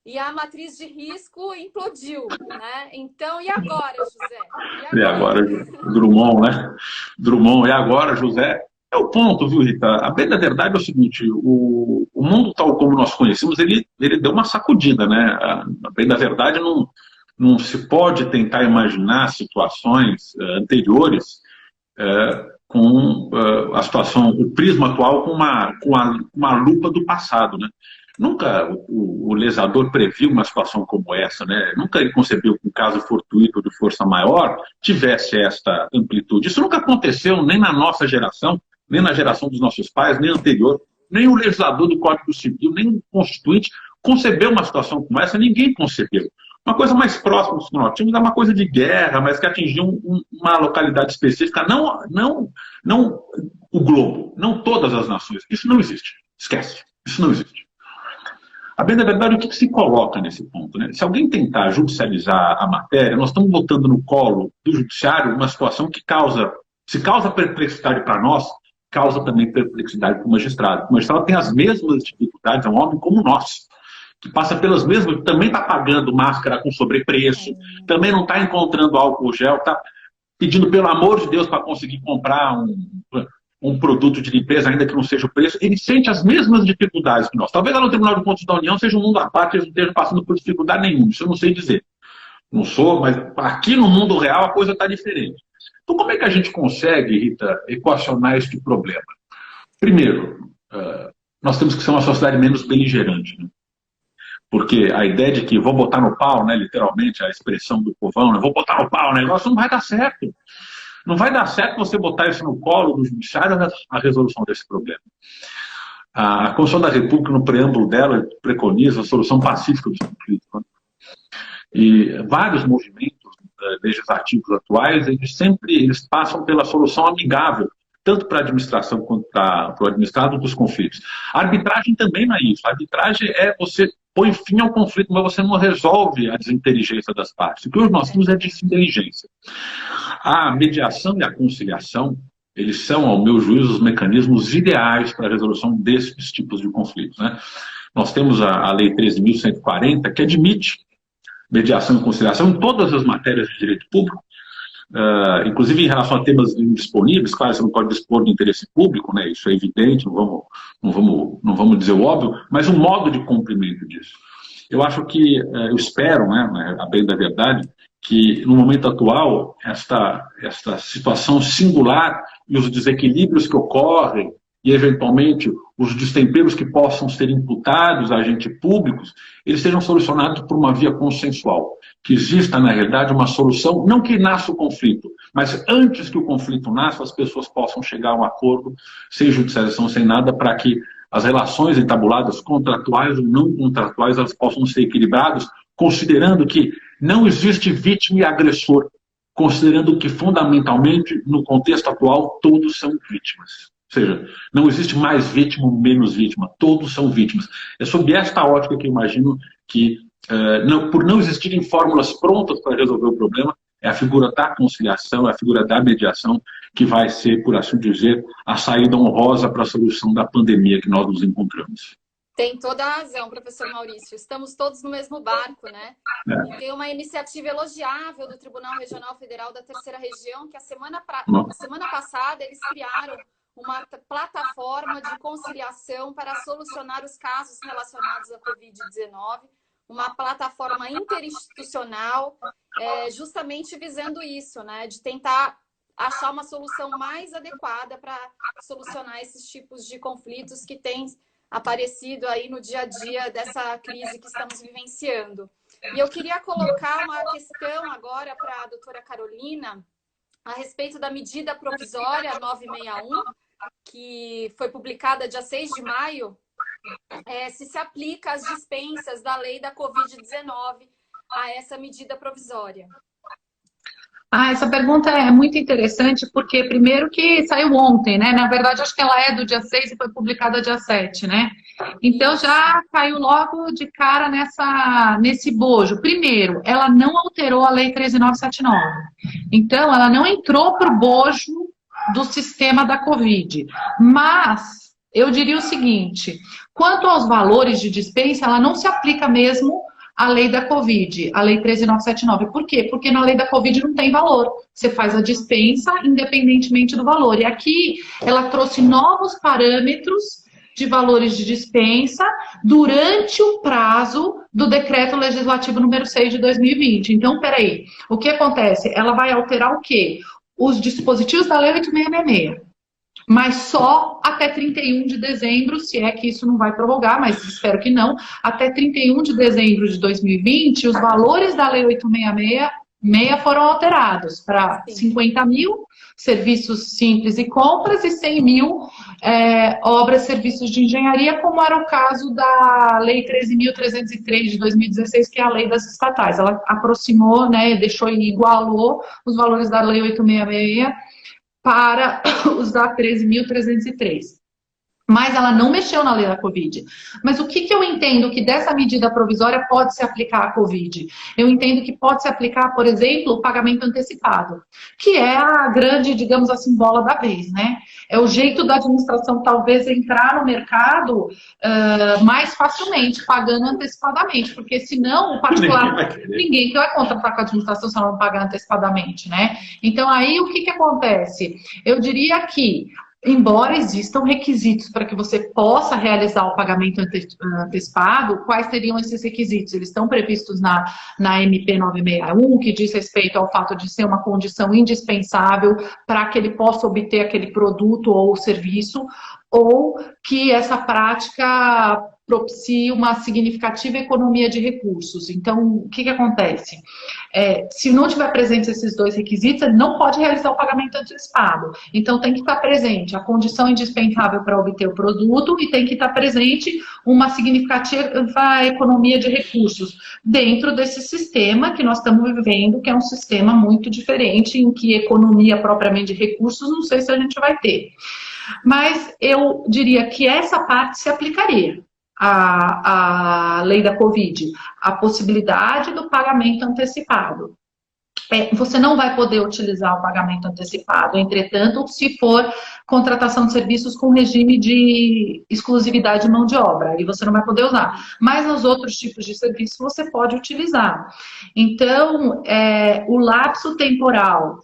e a matriz de risco implodiu, né? Então, e agora, José? E agora, Drummond, né? Drummond, e agora, José? É o ponto, viu, Rita? A bem da verdade é o seguinte, o mundo tal como nós conhecemos, ele deu uma sacudida, né? A bem da verdade não se pode tentar imaginar situações anteriores com a situação, o prisma atual com uma lupa do passado, né? Nunca o legislador previu uma situação como essa, né? Nunca ele concebeu que um caso fortuito de força maior tivesse esta amplitude. Isso nunca aconteceu nem na nossa geração, nem na geração dos nossos pais, nem anterior. Nem o legislador do Código Civil, nem o Constituinte concebeu uma situação como essa, ninguém concebeu. Uma coisa mais próxima do que nós tínhamos é uma coisa de guerra, mas que atingiu uma localidade específica, não o globo, não todas as nações. Isso não existe. Esquece. Isso não existe. A bem da verdade, o que se coloca nesse ponto? Né? Se alguém tentar judicializar a matéria, nós estamos botando no colo do judiciário uma situação que se causa perplexidade para nós, causa também perplexidade para o magistrado. O magistrado tem as mesmas dificuldades, é um homem como nós, que passa pelas mesmas, também está pagando máscara com sobrepreço, também não está encontrando álcool gel, está pedindo pelo amor de Deus para conseguir comprar um produto de limpeza, ainda que não seja o preço. Ele sente as mesmas dificuldades que nós. Talvez lá no Tribunal de Contas da União seja um mundo à parte, eles não estejam passando por dificuldade nenhuma, isso eu não sei dizer. Não sou, mas aqui no mundo real a coisa está diferente. Então, como é que a gente consegue, Rita, equacionar este problema? Primeiro, nós temos que ser uma sociedade menos beligerante, né? Porque a ideia de que vou botar no pau, né, literalmente, a expressão do povão, né, vou botar no pau o negócio, não vai dar certo. Não vai dar certo você botar isso no colo do judiciário a resolução desse problema. A Constituição da República, no preâmbulo dela, preconiza a solução pacífica dos conflitos. Né? E vários movimentos legislativos atuais, eles passam pela solução amigável, tanto para a administração quanto para o administrado dos conflitos. A arbitragem também não é isso. A arbitragem é você põe fim ao conflito, mas você não resolve a desinteligência das partes. O que nós temos é desinteligência. A mediação e a conciliação, eles são, ao meu juízo, os mecanismos ideais para a resolução desses tipos de conflitos. Né? Nós temos a Lei 13.140, que admite mediação e conciliação em todas as matérias de direito público, inclusive em relação a temas indisponíveis. Claro, você não pode dispor do interesse público, né? Isso é evidente, não vamos dizer o óbvio, mas o modo de cumprimento disso. Eu acho que, eu espero, né, a bem da verdade, que no momento atual, esta situação singular e os desequilíbrios que ocorrem, e eventualmente os destemperos que possam ser imputados a agentes públicos, eles sejam solucionados por uma via consensual. Que exista, na realidade, uma solução, não que nasça o conflito, mas antes que o conflito nasça, as pessoas possam chegar a um acordo, sem judicialização, sem nada, para que as relações entabuladas, contratuais ou não contratuais, elas possam ser equilibradas, considerando que não existe vítima e agressor, considerando que, fundamentalmente, no contexto atual, todos são vítimas. Ou seja, não existe mais vítima ou menos vítima, todos são vítimas. É sob esta ótica que eu imagino que, por não existirem fórmulas prontas para resolver o problema, é a figura da conciliação, é a figura da mediação que vai ser, por assim dizer, a saída honrosa para a solução da pandemia que nós nos encontramos. Tem toda a razão, professor Maurício. Estamos todos no mesmo barco, né? E tem uma iniciativa elogiável do Tribunal Regional Federal da Terceira Região, que semana passada eles criaram uma plataforma de conciliação para solucionar os casos relacionados à Covid-19, uma plataforma interinstitucional, justamente visando isso, né? De tentar achar uma solução mais adequada para solucionar esses tipos de conflitos que têm aparecido aí no dia a dia dessa crise que estamos vivenciando. E eu queria colocar uma questão agora para a doutora Carolina a respeito da medida provisória 961, que foi publicada dia 6 de maio, se aplica às dispensas da lei da Covid-19 a essa medida provisória. Essa pergunta é muito interessante, porque primeiro que saiu ontem, né? Na verdade, acho que ela é do dia 6 e foi publicada dia 7, né? Então já caiu logo de cara nesse bojo. Primeiro, ela não alterou a Lei 13.979. Então, ela não entrou para o bojo do sistema da Covid. Mas, eu diria o seguinte, quanto aos valores de dispensa, ela não se aplica mesmo a lei da Covid, a lei 13.979. Por quê? Porque na lei da Covid não tem valor. Você faz a dispensa independentemente do valor. E aqui ela trouxe novos parâmetros de valores de dispensa durante o prazo do decreto legislativo número 6 de 2020. Então, peraí, o que acontece? Ela vai alterar o quê? Os dispositivos da lei 8.666. mas só até 31 de dezembro, se é que isso não vai prorrogar, mas espero que não, até 31 de dezembro de 2020, os valores da Lei 866 foram alterados para 50 mil serviços simples e compras e 100 mil obras e serviços de engenharia, como era o caso da Lei 13.303 de 2016, que é a lei das estatais. Ela aproximou, né, deixou e igualou os valores da Lei 866 para os da 13.303. Mas ela não mexeu na lei da Covid. Mas o que eu entendo que dessa medida provisória pode se aplicar à Covid? Eu entendo que pode se aplicar, por exemplo, o pagamento antecipado, que é a grande, digamos assim, bola da vez, né? É o jeito da administração talvez entrar no mercado mais facilmente, pagando antecipadamente, porque senão o particular, ninguém vai contratar com a administração se ela não pagar antecipadamente, né? Então aí o que acontece? Eu diria que embora existam requisitos para que você possa realizar o pagamento antecipado, quais seriam esses requisitos? Eles estão previstos na MP 961, que diz respeito ao fato de ser uma condição indispensável para que ele possa obter aquele produto ou serviço, ou que essa prática propicie uma significativa economia de recursos. Então, o que acontece? Se não tiver presente esses dois requisitos, ele não pode realizar o pagamento antecipado. Então, tem que estar presente a condição indispensável para obter o produto e tem que estar presente uma significativa economia de recursos dentro desse sistema que nós estamos vivendo, que é um sistema muito diferente, em que economia propriamente de recursos, não sei se a gente vai ter. Mas eu diria que essa parte se aplicaria à lei da Covid, a possibilidade do pagamento antecipado. Você não vai poder utilizar o pagamento antecipado, entretanto, se for contratação de serviços com regime de exclusividade de mão de obra, aí você não vai poder usar. Mas nos outros tipos de serviço você pode utilizar. Então, o lapso temporal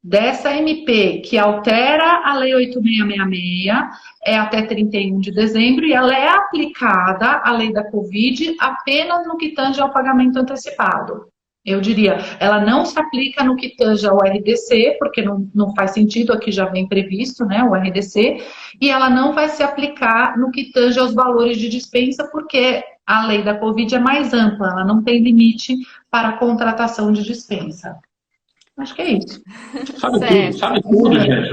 dessa MP, que altera a Lei 8666, é até 31 de dezembro, e ela é aplicada, a lei da Covid, apenas no que tange ao pagamento antecipado. Eu diria, ela não se aplica no que tange ao RDC, porque não faz sentido, aqui já vem previsto, né, o RDC, e ela não vai se aplicar no que tange aos valores de dispensa, porque a lei da Covid é mais ampla, ela não tem limite para a contratação de dispensa. Acho que é isso. Sabe tudo, gente.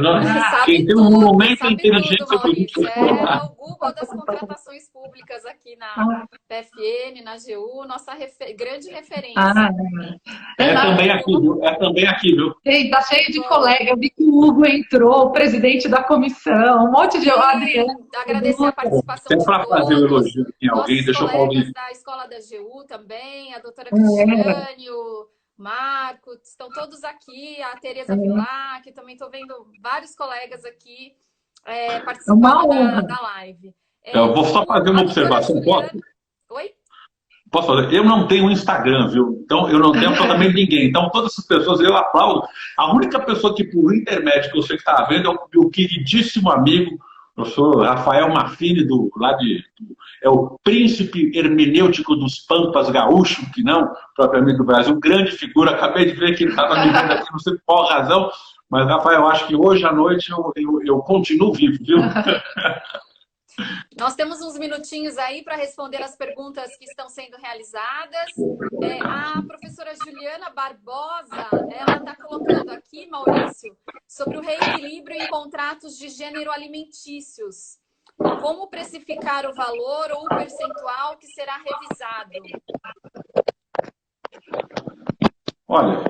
Quem tem um momento inteligente sobre isso. É o Google das contratações públicas aqui na PFN, na GU, nossa grande referência. Também aqui, viu? Tá cheio de colega. Eu vi que o Hugo entrou, o presidente da comissão, um monte de... Adriano. Agradecer a participação de para fazer o elogio em alguém, deixa eu falar. Da Escola da GU também, a doutora Cristiane, o Marco, estão todos aqui, a Tereza Vilar, que também estou vendo vários colegas aqui participando da live. Eu vou só fazer uma observação, posso? Oi? Posso fazer? Eu não tenho Instagram, viu? Então, eu não tenho absolutamente ninguém. Então, todas essas pessoas, eu aplaudo. A única pessoa que, por internet, que você está vendo é o meu queridíssimo amigo, professor Rafael Maffini, é o príncipe hermenêutico dos Pampas gaúcho, que não propriamente do Brasil, grande figura. Acabei de ver que ele estava me vendo aqui, não sei por qual razão, mas, Rafael, eu acho que hoje à noite eu continuo vivo, viu? Nós temos uns minutinhos aí para responder as perguntas que estão sendo realizadas. A professora Juliana Barbosa, ela está colocando aqui, Maurício, sobre o reequilíbrio em contratos de gênero alimentícios. Como precificar o valor ou o percentual que será revisado? Olha,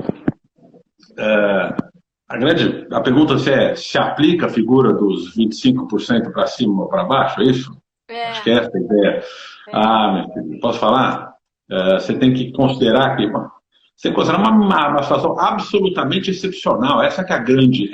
a pergunta se aplica a figura dos 25% para cima ou para baixo, é isso? Acho que é essa a ideia. Meu filho, posso falar? Você tem que considerar que você considera uma situação absolutamente excepcional. Essa que é a grande.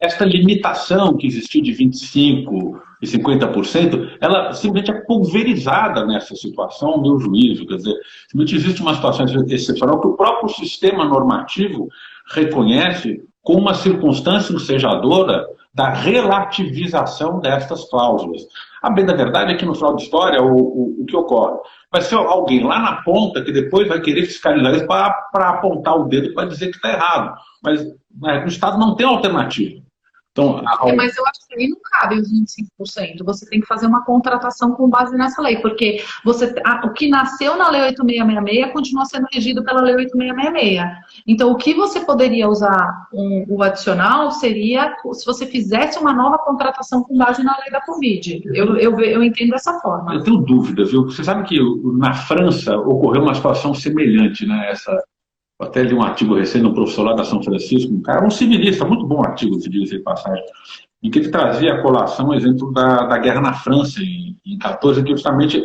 Essa limitação que existiu de 25% e 50%, ela simplesmente é pulverizada nessa situação, no meu juízo. Quer dizer, simplesmente existe uma situação excepcional que o próprio sistema normativo reconhece como uma circunstância ensejadora da relativização destas cláusulas. A bem da verdade é que no final da história o que ocorre? Vai ser alguém lá na ponta que depois vai querer fiscalizar isso para apontar o dedo para dizer que está errado. Mas o Estado não tem alternativa. Então, Mas eu acho que aí não cabe os 25%. Você tem que fazer uma contratação com base nessa lei, porque o que nasceu na Lei 8666 continua sendo regido pela Lei 8666. Então, o que você poderia usar o adicional seria se você fizesse uma nova contratação com base na lei da Covid. Eu entendo dessa forma. eu tenho dúvida, viu? Você sabe que na França ocorreu uma situação semelhante, né? Eu até li um artigo recente do professor lá da São Francisco, um cara, um civilista, muito bom artigo, diga-se de passagem, em que ele trazia a colação, exemplo, da guerra na França, em 14, que justamente,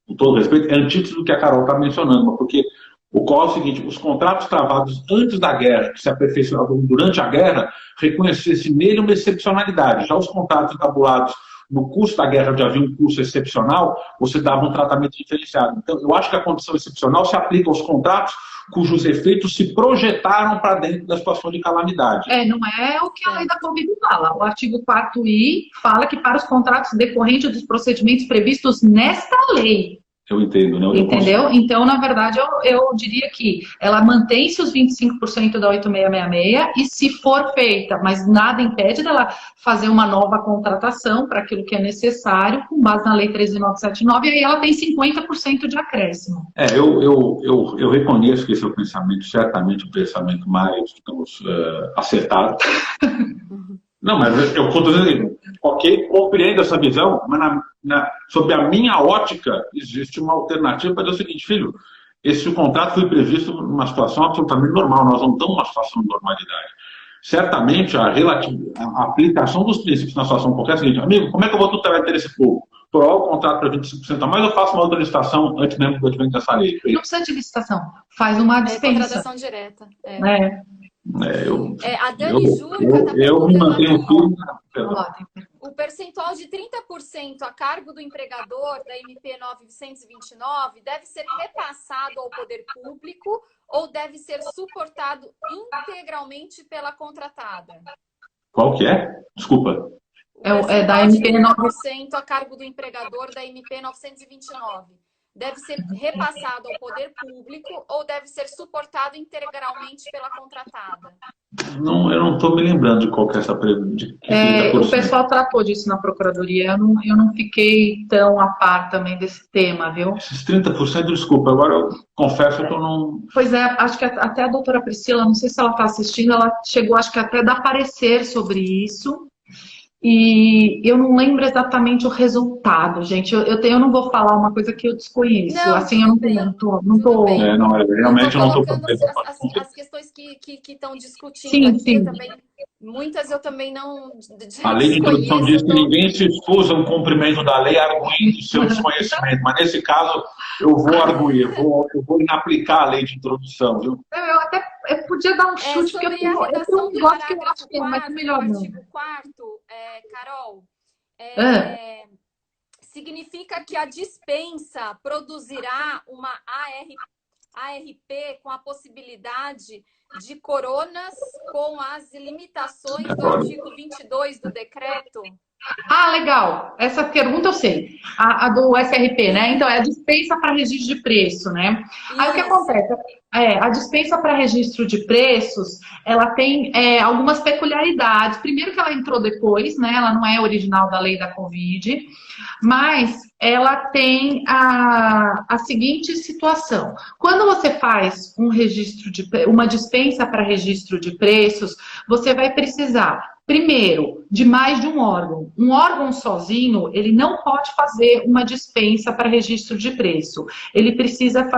com todo respeito, é antítese do que a Carol está mencionando, porque ocorre o seguinte: os contratos travados antes da guerra, que se aperfeiçoavam durante a guerra, reconhecesse nele uma excepcionalidade. Já os contratos tabulados no curso da guerra, onde havia um curso excepcional, você dava um tratamento diferenciado. Então, eu acho que a condição excepcional se aplica aos contratos cujos efeitos se projetaram para dentro da situação de calamidade. Não é o que a lei da Covid fala. O artigo 4I fala que para os contratos decorrentes dos procedimentos previstos nesta lei. Eu entendo, né? Entendeu? Então, na verdade, eu diria que ela mantém-se os 25% da 8666 e se for feita, mas nada impede dela fazer uma nova contratação para aquilo que é necessário, com base na Lei 13.979, e aí ela tem 50% de acréscimo. Eu reconheço que esse é o pensamento, certamente o pensamento mais, digamos, acertado. Não, mas eu estou dizendo, ok, compreendo essa visão, mas sob a minha ótica, existe uma alternativa para dizer o seguinte: filho, esse contrato foi previsto numa situação absolutamente normal, nós não estamos numa situação de normalidade. Certamente, a aplicação dos princípios na situação qualquer é a seguinte: amigo, como é que eu vou tutelar o interesse público? Provar o contrato para 25% a mais, eu faço uma outra licitação antes mesmo do advento dessa lei. Não precisa de licitação, faz uma dispensa. Contratação direta. A Dani Júlia eu me mantenho firme. O percentual de 30% a cargo do empregador da MP 929 deve ser repassado ao poder público ou deve ser suportado integralmente pela contratada? Qual que é? Desculpa. É da MP 30% a cargo do empregador da MP 929. Deve ser repassado ao poder público ou deve ser suportado integralmente pela contratada? Não, eu não estou me lembrando de qual que é essa pergunta. O pessoal tratou disso na Procuradoria, eu não fiquei tão a par também desse tema, viu? Esses 30%, desculpa, agora eu confesso que eu não... Pois é, acho que até a doutora Priscila, não sei se ela está assistindo, ela chegou, acho que até a dar parecer sobre isso. E eu não lembro exatamente o resultado, gente. Eu não vou falar uma coisa que eu desconheço. Não, assim, eu não tô. Realmente eu não estou colocando as questões que estão discutindo aqui também. Muitas eu também não. A lei de introdução diz que ninguém se excusa no cumprimento da lei arguindo seu desconhecimento, mas nesse caso eu vou arguir, eu vou inaplicar a lei de introdução, viu? Eu podia dar um chute, porque sobre a redação do parágrafo 4º, mas melhor não. artigo 4º, Carol, significa que a dispensa produzirá uma ARP com a possibilidade de coronas com as limitações do artigo 22 do decreto? Legal. Essa pergunta eu sei. A do SRP, né? Então, é a dispensa para registro de preço, né? Aí o que acontece? A dispensa para registro de preços, ela tem algumas peculiaridades. Primeiro que ela entrou depois, né? Ela não é original da lei da Covid, mas ela tem a seguinte situação. Quando você faz uma dispensa para registro de preços, você vai precisar, primeiro, de mais de um órgão. Um órgão sozinho, ele não pode fazer uma dispensa para registro de preço. Ele precisa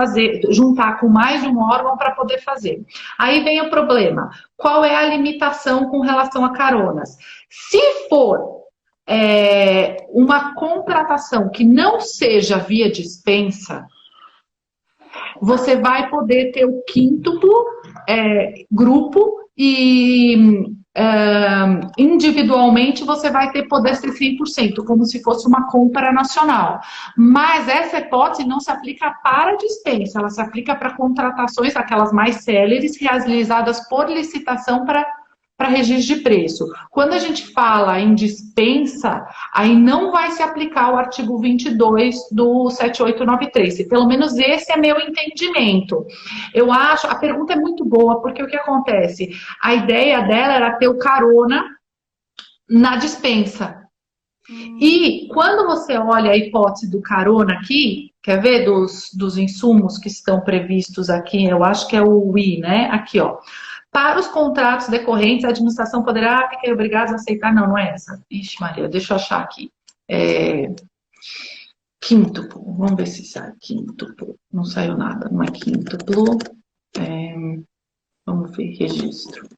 juntar com mais de um órgão para poder fazer. Aí vem o problema. Qual é a limitação com relação a caronas? Se for uma contratação que não seja via dispensa, você vai poder ter o quíntuplo grupo e individualmente você vai poder ser 100%, como se fosse uma compra nacional. Mas essa hipótese não se aplica para dispensa, ela se aplica para contratações, aquelas mais céleres, realizadas por licitação para registro de preço. Quando a gente fala em dispensa, aí não vai se aplicar o artigo 22 do 7893. Pelo menos esse é meu entendimento. Eu acho, a pergunta é muito boa, porque o que acontece? A ideia dela era ter o carona na dispensa. E quando você olha a hipótese do carona aqui, quer ver dos insumos que estão previstos aqui, eu acho que é o I, né? Aqui, ó. Para os contratos decorrentes, a administração poderá ficar obrigada a aceitar. Não, não é essa. Ixi, Maria, deixa eu achar aqui. Quíntuplo. Vamos ver se sai. Quíntuplo. Não saiu nada. Não é quíntuplo. Vamos ver. Registro.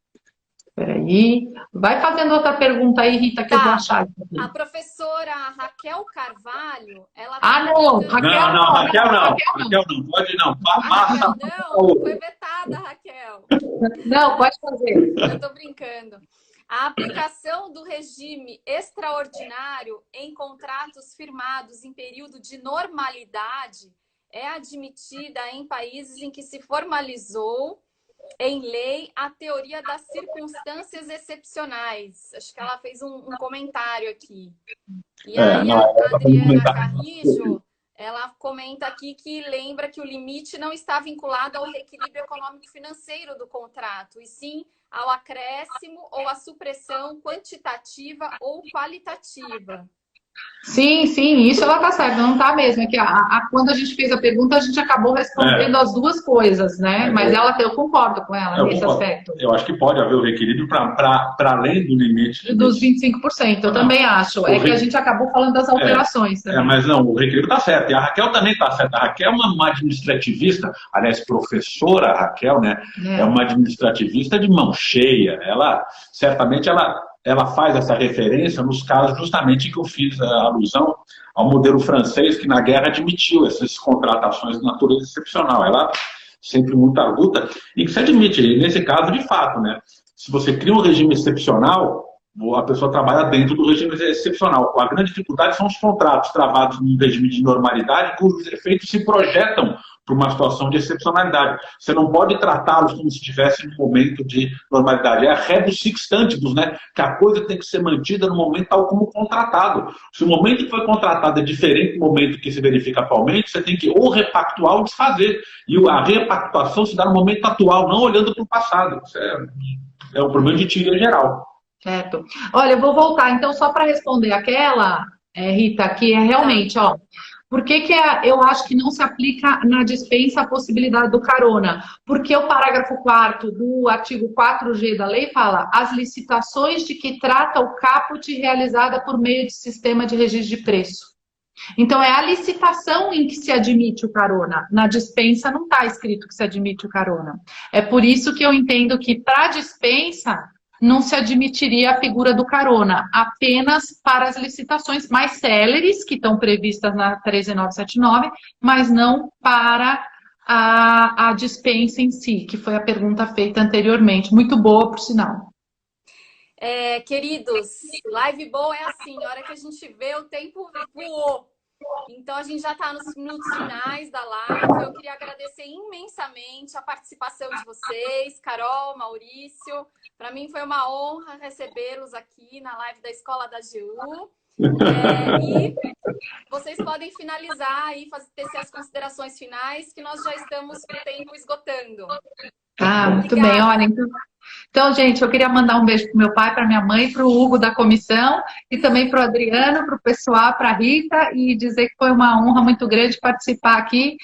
Peraí. Vai fazendo outra pergunta aí, Rita, que eu vou achar. A professora Raquel Carvalho, ela... não. Raquel não. Raquel não. Pode não. Não, foi vetada, Raquel. Não, pode fazer. Eu tô brincando. A aplicação do regime extraordinário em contratos firmados em período de normalidade é admitida em países em que se formalizou em lei a teoria das circunstâncias excepcionais. Acho que ela fez um comentário aqui. E aí a Adriana Carrijo, ela comenta aqui que lembra que o limite não está vinculado ao reequilíbrio econômico-financeiro do contrato, e sim ao acréscimo ou à supressão quantitativa ou qualitativa. Sim, isso ela tá certa, não tá mesmo. É que quando a gente fez a pergunta, a gente acabou respondendo as duas coisas, né? Mas eu concordo com ela nesse aspecto. Eu acho que pode haver o reequilíbrio para além do limite. Dos 25%, eu também acho. Que a gente acabou falando das alterações. Mas não, o reequilíbrio tá certo. E a Raquel também tá certa. A Raquel é uma administrativista, aliás, professora Raquel, né? É uma administrativista de mão cheia. Certamente ela faz essa referência nos casos justamente que eu fiz a alusão ao modelo francês, que na guerra admitiu essas contratações de natureza excepcional. Ela sempre muito arguta e que se admite, nesse caso, de fato, né? Se você cria um regime excepcional, a pessoa trabalha dentro do regime excepcional. A grande dificuldade são os contratos travados num regime de normalidade, cujos efeitos se projetam para uma situação de excepcionalidade. Você não pode tratá-los como se estivesse no momento de normalidade. É a rebus sic stantibus, né? Que a coisa tem que ser mantida no momento tal como contratado. Se o momento que foi contratado é diferente do momento que se verifica atualmente, você tem que ou repactuar ou desfazer. E a repactuação se dá no momento atual, não olhando para o passado. Isso é um problema de teoria geral. Certo. Olha, eu vou voltar, então, só para responder aquela, Rita, que é realmente, ó, por que eu acho que não se aplica na dispensa a possibilidade do carona? Porque o parágrafo 4º do artigo 4G da lei fala as licitações de que trata o caput realizada por meio de sistema de registro de preço. Então, é a licitação em que se admite o carona. Na dispensa não está escrito que se admite o carona. É por isso que eu entendo que, para a dispensa, não se admitiria a figura do carona, apenas para as licitações mais céleres, que estão previstas na 13979, mas não para a dispensa em si, que foi a pergunta feita anteriormente. Muito boa, por sinal. Queridos, live boa é assim, a hora que a gente vê, o tempo voou. Então, a gente já está nos minutos finais da live. Eu queria agradecer imensamente a participação de vocês, Carol, Maurício. Para mim foi uma honra recebê-los aqui na live da Escola da AGU. E vocês podem finalizar e tecer as considerações finais, que nós já estamos com o tempo esgotando. Muito bem. Olha, então, gente, eu queria mandar um beijo para meu pai, para minha mãe, para o Hugo da comissão e também para o Adriano, para o pessoal, para a Rita, e dizer que foi uma honra muito grande participar aqui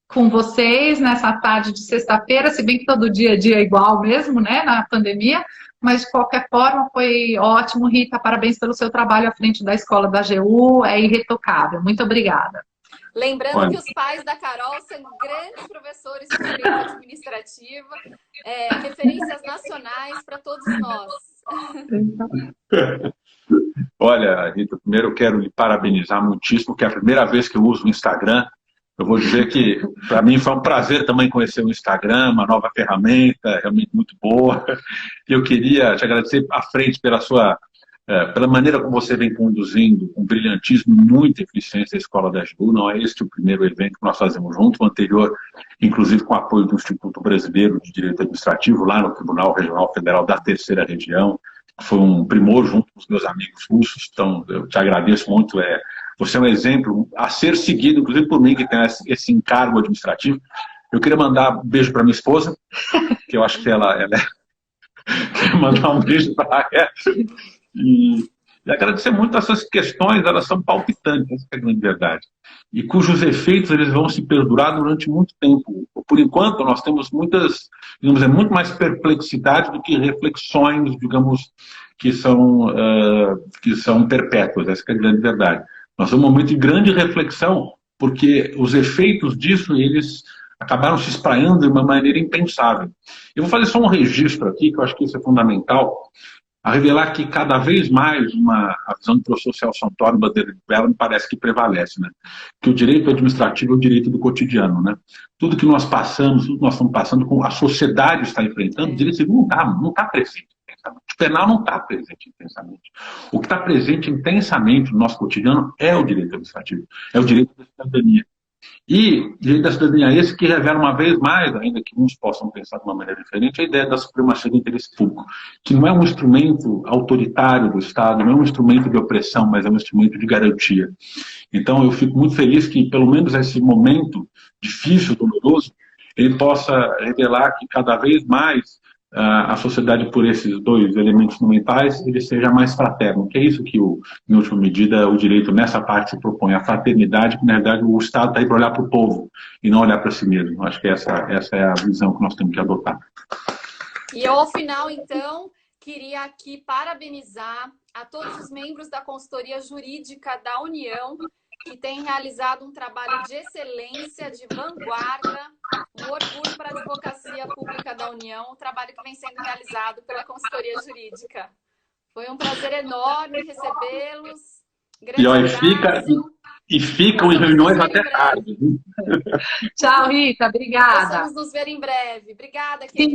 com vocês nessa tarde de sexta-feira, se bem que todo dia a dia é igual mesmo, né, na pandemia, mas de qualquer forma foi ótimo. Rita, parabéns pelo seu trabalho à frente da Escola da AGU, é irretocável. Muito obrigada. Lembrando que os pais da Carol são grandes professores de direito administrativo, referências nacionais para todos nós. Olha, Rita, primeiro eu quero lhe parabenizar muitíssimo, que é a primeira vez que eu uso o Instagram. Eu vou dizer que, para mim, foi um prazer também conhecer o Instagram, uma nova ferramenta, realmente muito boa. E eu queria te agradecer à frente pela maneira como você vem conduzindo com brilhantismo e muita eficiência a Escola da AGU. Não é este o primeiro evento que nós fazemos junto, o anterior, inclusive com apoio do Instituto Brasileiro de Direito Administrativo, lá no Tribunal Regional Federal da Terceira Região. Foi um primor junto com os meus amigos russos, então eu te agradeço muito. Você é um exemplo a ser seguido, inclusive por mim, que tem esse encargo administrativo. Eu queria mandar um beijo para minha esposa, que eu acho que ela quero mandar um beijo para ela. E agradecer muito essas questões, elas são palpitantes, essa é a grande verdade. E cujos efeitos eles vão se perdurar durante muito tempo. Por enquanto, nós temos muitas, digamos, muito mais perplexidade do que reflexões, digamos, que são perpétuas, essa é a grande verdade. Nós temos um momento de grande reflexão, porque os efeitos disso, eles acabaram se espraiando de uma maneira impensável. Eu vou fazer só um registro aqui, que eu acho que isso é fundamental, a revelar que cada vez mais a visão do professor Celso Antônio Bandeira de Mello me parece que prevalece, né? Que o direito administrativo é o direito do cotidiano, né? Tudo que nós passamos, tudo que nós estamos passando, com a sociedade está enfrentando, o direito civil não está presente em pensamento. O penal não está presente intensamente. O que está presente intensamente no nosso cotidiano é o direito administrativo, é o direito da cidadania. E direito da cidadania é esse que revela uma vez mais, ainda que uns possam pensar de uma maneira diferente, a ideia da supremacia do interesse público, que não é um instrumento autoritário do Estado, não é um instrumento de opressão, mas é um instrumento de garantia. Então eu fico muito feliz que, pelo menos esse momento difícil, doloroso, ele possa revelar que cada vez mais a sociedade, por esses dois elementos fundamentais, ele seja mais fraterno, que é isso que, em última medida, o direito nessa parte se propõe, a fraternidade, que na verdade o Estado está aí para olhar para o povo e não olhar para si mesmo. Acho que essa é a visão que nós temos que adotar. E ao final, então, queria aqui parabenizar a todos os membros da consultoria jurídica da União, que têm realizado um trabalho de excelência, de vanguarda, um orgulho para a advocacia pública da União, um trabalho que vem sendo realizado pela consultoria jurídica. Foi um prazer enorme recebê-los. E ficam em reuniões até tarde. Tchau, Rita. Obrigada. Vamos nos ver em breve. Obrigada, querida.